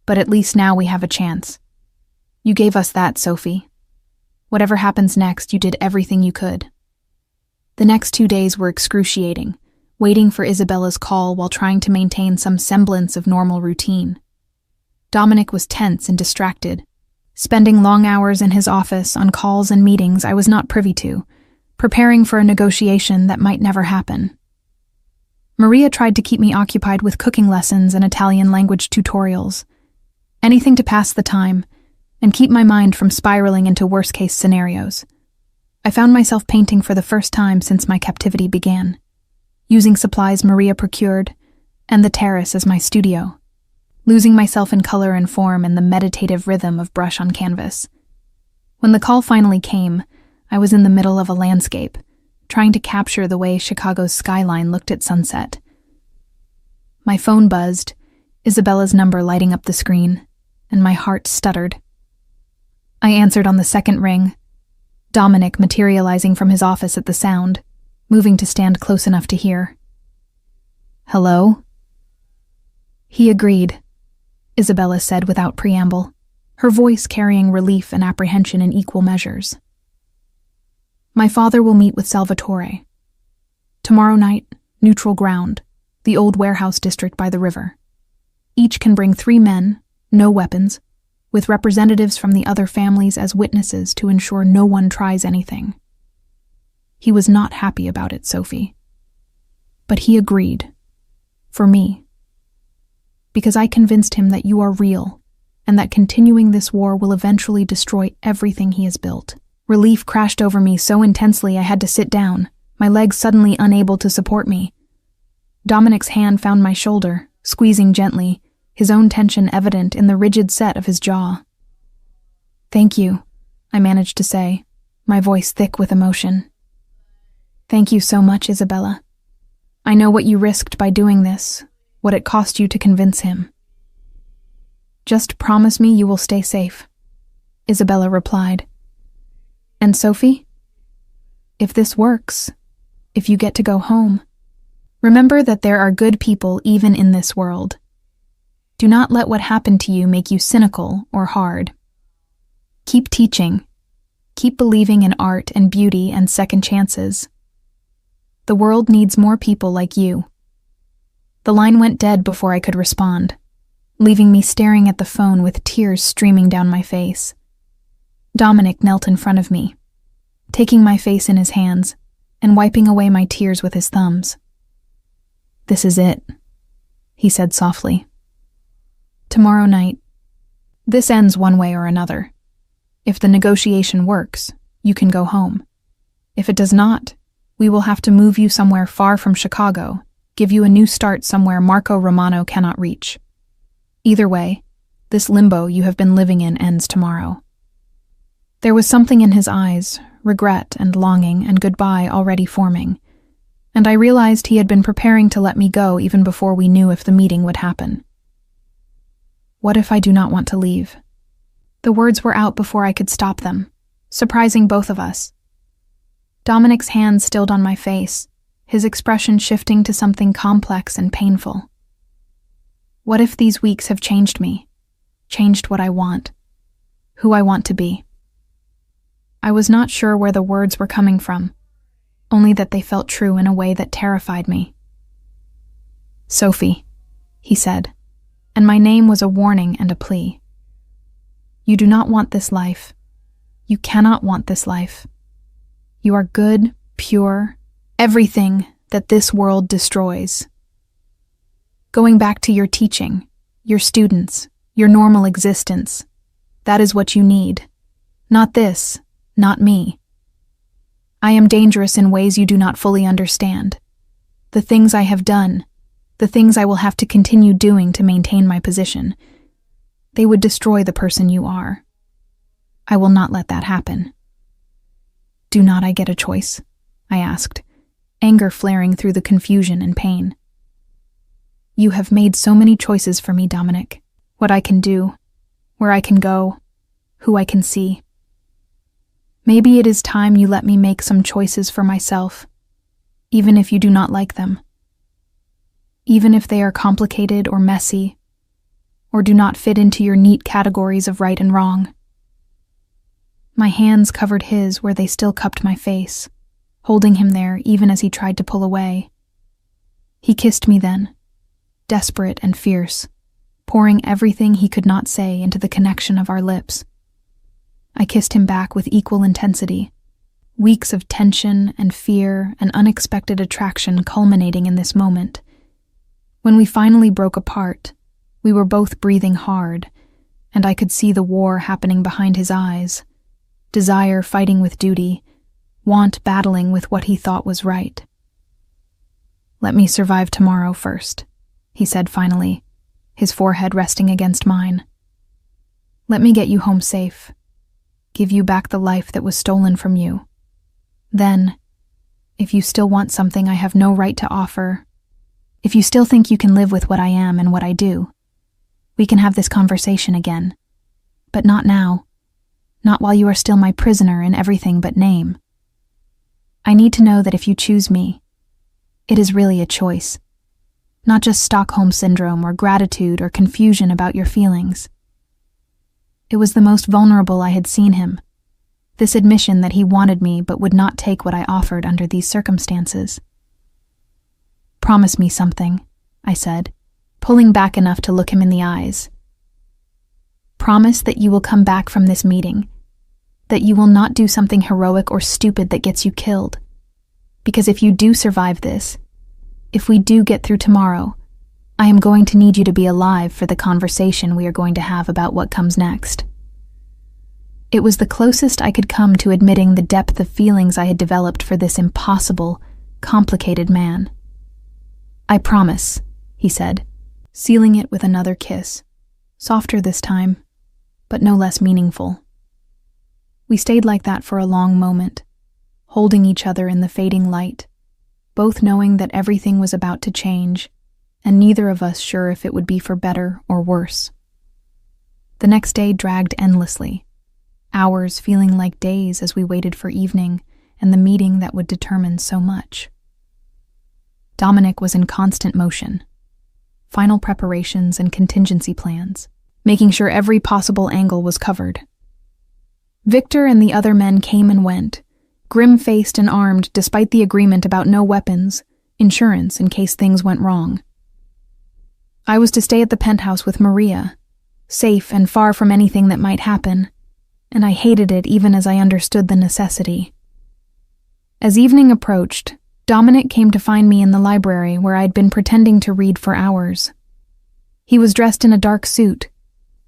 But at least now we have a chance. You gave us that, Sophie. Whatever happens next, you did everything you could. The next 2 days were excruciating, waiting for Isabella's call while trying to maintain some semblance of normal routine. Dominic was tense and distracted, spending long hours in his office on calls and meetings I was not privy to, preparing for a negotiation that might never happen. Maria tried to keep me occupied with cooking lessons and Italian language tutorials, anything to pass the time and keep my mind from spiraling into worst-case scenarios. I found myself painting for the first time since my captivity began, using supplies Maria procured and the terrace as my studio, losing myself in color and form and the meditative rhythm of brush on canvas. When the call finally came, I was in the middle of a landscape, trying to capture the way Chicago's skyline looked at sunset. My phone buzzed, Isabella's number lighting up the screen, and my heart stuttered. I answered on the second ring, Dominic materializing from his office at the sound, moving to stand close enough to hear. Hello? He agreed, Isabella said without preamble, her voice carrying relief and apprehension in equal measures. My father will meet with Salvatore. Tomorrow night, neutral ground, the old warehouse district by the river. Each can bring 3 men, no weapons, with representatives from the other families as witnesses to ensure no one tries anything. He was not happy about it, Sophie. But he agreed. For me. Because I convinced him that you are real, and that continuing this war will eventually destroy everything he has built. Relief crashed over me so intensely I had to sit down, my legs suddenly unable to support me. Dominic's hand found my shoulder, squeezing gently, his own tension evident in the rigid set of his jaw. "Thank you," I managed to say, my voice thick with emotion. "Thank you so much, Isabella. I know what you risked by doing this, what it cost you to convince him." "Just promise me you will stay safe," Isabella replied. "And Sophie? If this works, if you get to go home, remember that there are good people even in this world. Do not let what happened to you make you cynical or hard. Keep teaching. Keep believing in art and beauty and second chances. The world needs more people like you." The line went dead before I could respond, leaving me staring at the phone with tears streaming down my face. Dominic knelt in front of me, taking my face in his hands and wiping away my tears with his thumbs. "This is it," he said softly. "Tomorrow night. This ends one way or another. If the negotiation works, you can go home. If it does not, we will have to move you somewhere far from Chicago, give you a new start somewhere Marco Romano cannot reach. Either way, this limbo you have been living in ends tomorrow." There was something in his eyes, regret and longing and goodbye already forming, and I realized he had been preparing to let me go even before we knew if the meeting would happen. What if I do not want to leave? The words were out before I could stop them, surprising both of us. Dominic's hand stilled on my face, his expression shifting to something complex and painful. What if these weeks have changed me, changed what I want, who I want to be? I was not sure where the words were coming from, only that they felt true in a way that terrified me. "Sophie," he said, and my name was a warning and a plea. "You do not want this life. You cannot want this life. You are good, pure, everything that this world destroys. Going back to your teaching, your students, your normal existence, that is what you need. Not this, not me. I am dangerous in ways you do not fully understand. The things I have done, the things I will have to continue doing to maintain my position, they would destroy the person you are. I will not let that happen." "Do not I get a choice?" I asked, anger flaring through the confusion and pain. "You have made so many choices for me, Dominic. What I can do, where I can go, who I can see. Maybe it is time you let me make some choices for myself, even if you do not like them. Even if they are complicated or messy, or do not fit into your neat categories of right and wrong." My hands covered his where they still cupped my face, holding him there even as he tried to pull away. He kissed me then, desperate and fierce, pouring everything he could not say into the connection of our lips. I kissed him back with equal intensity, weeks of tension and fear and unexpected attraction culminating in this moment. When we finally broke apart, we were both breathing hard, and I could see the war happening behind his eyes, desire fighting with duty, want battling with what he thought was right. "Let me survive tomorrow first," he said finally, his forehead resting against mine. "Let me get you home safe, give you back the life that was stolen from you. Then, if you still want something I have no right to offer, if you still think you can live with what I am and what I do, we can have this conversation again. But not now. Not while you are still my prisoner in everything but name. I need to know that if you choose me, it is really a choice, not just Stockholm Syndrome or gratitude or confusion about your feelings." It was the most vulnerable I had seen him, this admission that he wanted me but would not take what I offered under these circumstances. "Promise me something," I said, pulling back enough to look him in the eyes. Promise that you will come back from this meeting, that you will not do something heroic or stupid that gets you killed. Because if you do survive this, if we do get through tomorrow, I am going to need you to be alive for the conversation we are going to have about what comes next." It was the closest I could come to admitting the depth of feelings I had developed for this impossible, complicated man. "I promise," he said, sealing it with another kiss, softer this time, but no less meaningful. We stayed like that for a long moment, holding each other in the fading light, both knowing that everything was about to change, and neither of us sure if it would be for better or worse. The next day dragged endlessly, hours feeling like days as we waited for evening and the meeting that would determine so much. Dominic was in constant motion, final preparations and contingency plans, making sure every possible angle was covered. Victor and the other men came and went, grim-faced and armed despite the agreement about no weapons, insurance in case things went wrong. I was to stay at the penthouse with Maria, safe and far from anything that might happen, and I hated it even as I understood the necessity. As evening approached, Dominic came to find me in the library where I'd been pretending to read for hours. He was dressed in a dark suit,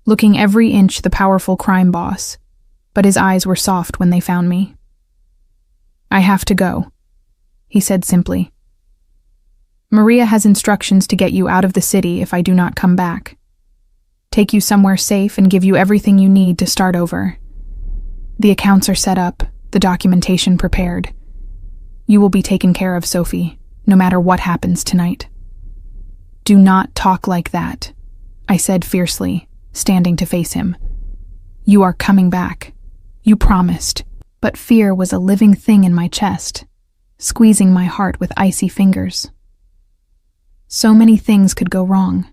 looking every inch the powerful crime boss, but his eyes were soft when they found me. "I have to go," he said simply. "Maria has instructions to get you out of the city if I do not come back. Take you somewhere safe and give you everything you need to start over. The accounts are set up, the documentation prepared. You will be taken care of, Sophie, no matter what happens tonight." "Do not talk like that," I said fiercely, standing to face him. "You are coming back. You promised." But fear was a living thing in my chest, squeezing my heart with icy fingers. So many things could go wrong.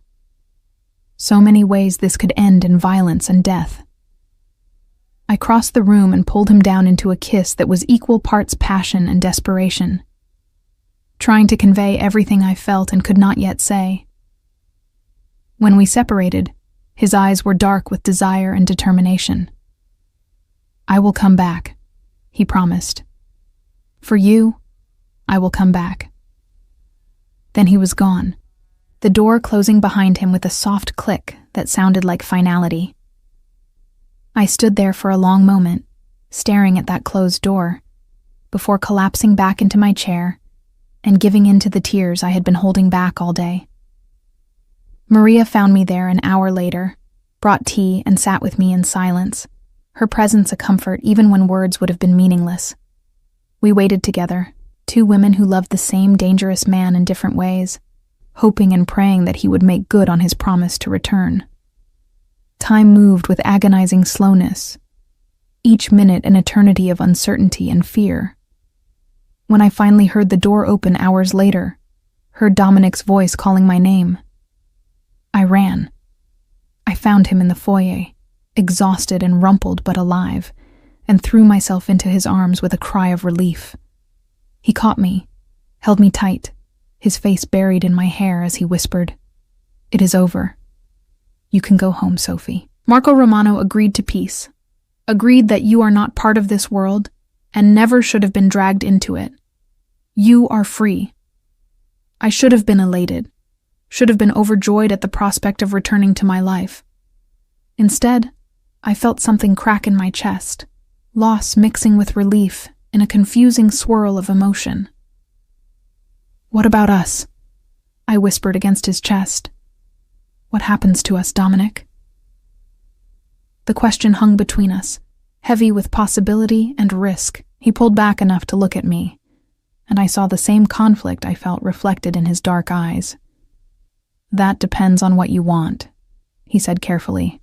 So many ways this could end in violence and death. I crossed the room and pulled him down into a kiss that was equal parts passion and desperation, trying to convey everything I felt and could not yet say. When we separated, his eyes were dark with desire and determination. "I will come back," he promised. "For you, I will come back." Then he was gone, the door closing behind him with a soft click that sounded like finality. I stood there for a long moment, staring at that closed door, before collapsing back into my chair and giving in to the tears I had been holding back all day. Maria found me there an hour later, brought tea and sat with me in silence, her presence a comfort even when words would have been meaningless. We waited together, two women who loved the same dangerous man in different ways, hoping and praying that he would make good on his promise to return. Time moved with agonizing slowness, each minute an eternity of uncertainty and fear. When I finally heard the door open hours later, heard Dominic's voice calling my name, I ran. I found him in the foyer, exhausted and rumpled but alive, and threw myself into his arms with a cry of relief. He caught me, held me tight, his face buried in my hair as he whispered, "It is over. You can go home, Sophie." Marco Romano agreed to peace, agreed that you are not part of this world and never should have been dragged into it. You are free. I should have been elated, should have been overjoyed at the prospect of returning to my life. Instead, I felt something crack in my chest, loss mixing with relief in a confusing swirl of emotion. "What about us?" I whispered against his chest. "What happens to us, Dominic?" The question hung between us, heavy with possibility and risk. He pulled back enough to look at me, and I saw the same conflict I felt reflected in his dark eyes. "That depends on what you want," he said carefully.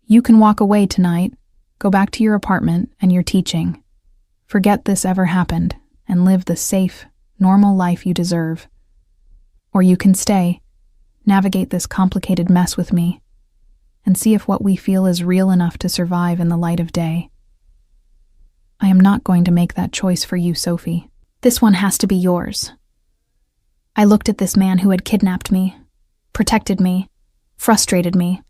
"You can walk away tonight, go back to your apartment and your teaching. Forget this ever happened and live the safe, normal life you deserve. Or you can stay, navigate this complicated mess with me, and see if what we feel is real enough to survive in the light of day. I am not going to make that choice for you, Sophie. This one has to be yours." I looked at this man who had kidnapped me, protected me, frustrated me,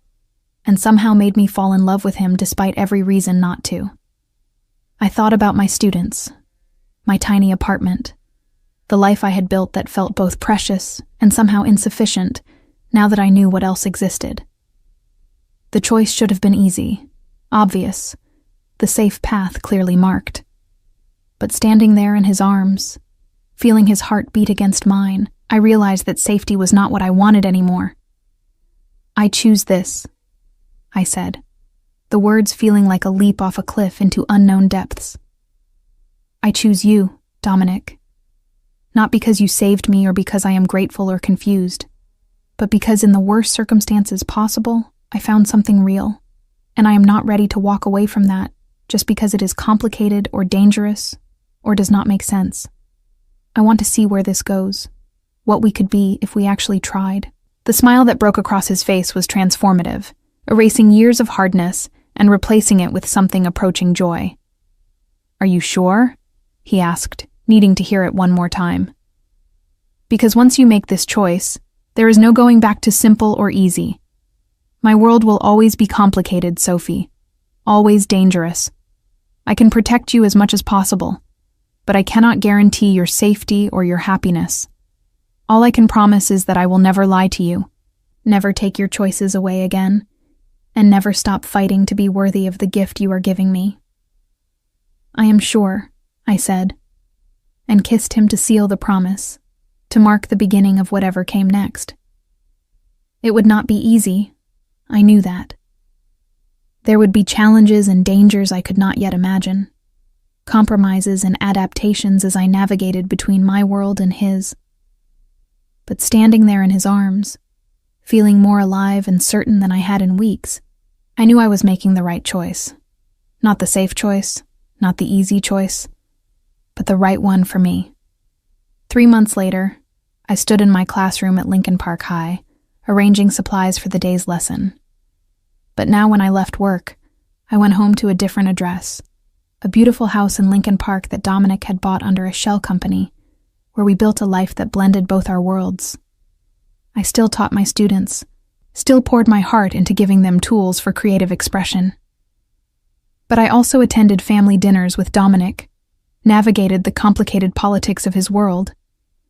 and somehow made me fall in love with him despite every reason not to. I thought about my students, my tiny apartment, the life I had built that felt both precious and somehow insufficient now that I knew what else existed. The choice should have been easy, obvious, the safe path clearly marked. But standing there in his arms, feeling his heart beat against mine, I realized that safety was not what I wanted anymore. "I choose this," I said, the words feeling like a leap off a cliff into unknown depths. "I choose you, Dominic. Not because you saved me or because I am grateful or confused, but because in the worst circumstances possible, I found something real, and I am not ready to walk away from that just because it is complicated or dangerous or does not make sense. I want to see where this goes, what we could be if we actually tried." The smile that broke across his face was transformative, erasing years of hardness and replacing it with something approaching joy. "Are you sure?" he asked, needing to hear it one more time. "Because once you make this choice, there is no going back to simple or easy. My world will always be complicated, Sophie. Always dangerous. I can protect you as much as possible, but I cannot guarantee your safety or your happiness. All I can promise is that I will never lie to you, never take your choices away again, and never stop fighting to be worthy of the gift you are giving me." "I am sure," I said, and kissed him to seal the promise, to mark the beginning of whatever came next. It would not be easy, I knew that. There would be challenges and dangers I could not yet imagine, compromises and adaptations as I navigated between my world and his. But standing there in his arms, feeling more alive and certain than I had in weeks, I knew I was making the right choice. Not the safe choice, not the easy choice, but the right one for me. 3 months later, I stood in my classroom at Lincoln Park High, arranging supplies for the day's lesson. But now when I left work, I went home to a different address, a beautiful house in Lincoln Park that Dominic had bought under a shell company, where we built a life that blended both our worlds. I still taught my students, still poured my heart into giving them tools for creative expression. But I also attended family dinners with Dominic, navigated the complicated politics of his world,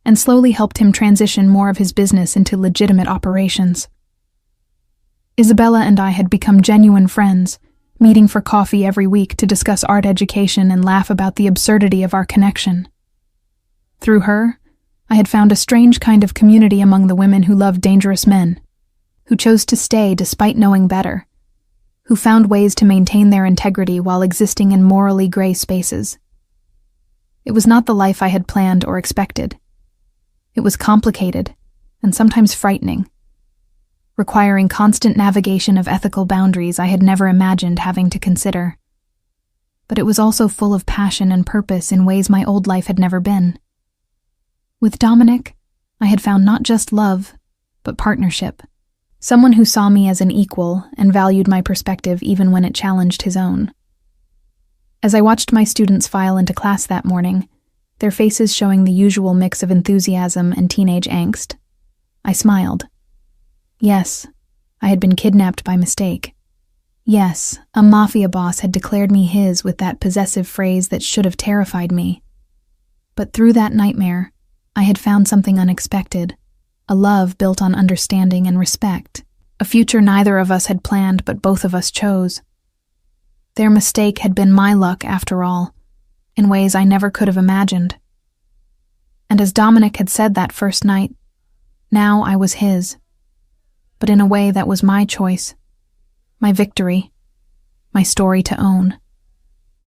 and slowly helped him transition more of his business into legitimate operations. Isabella and I had become genuine friends, meeting for coffee every week to discuss art education and laugh about the absurdity of our connection. Through her, I had found a strange kind of community among the women who loved dangerous men, who chose to stay despite knowing better, who found ways to maintain their integrity while existing in morally gray spaces. It was not the life I had planned or expected. It was complicated and sometimes frightening, requiring constant navigation of ethical boundaries I had never imagined having to consider. But it was also full of passion and purpose in ways my old life had never been. With Dominic, I had found not just love, but partnership. Someone who saw me as an equal and valued my perspective even when it challenged his own. As I watched my students file into class that morning, their faces showing the usual mix of enthusiasm and teenage angst, I smiled. Yes, I had been kidnapped by mistake. Yes, a Mafia boss had declared me his with that possessive phrase that should have terrified me. But through that nightmare, I had found something unexpected, a love built on understanding and respect, a future neither of us had planned but both of us chose. Their mistake had been my luck after all, in ways I never could have imagined. And as Dominic had said that first night, now I was his, but in a way that was my choice, my victory, my story to own.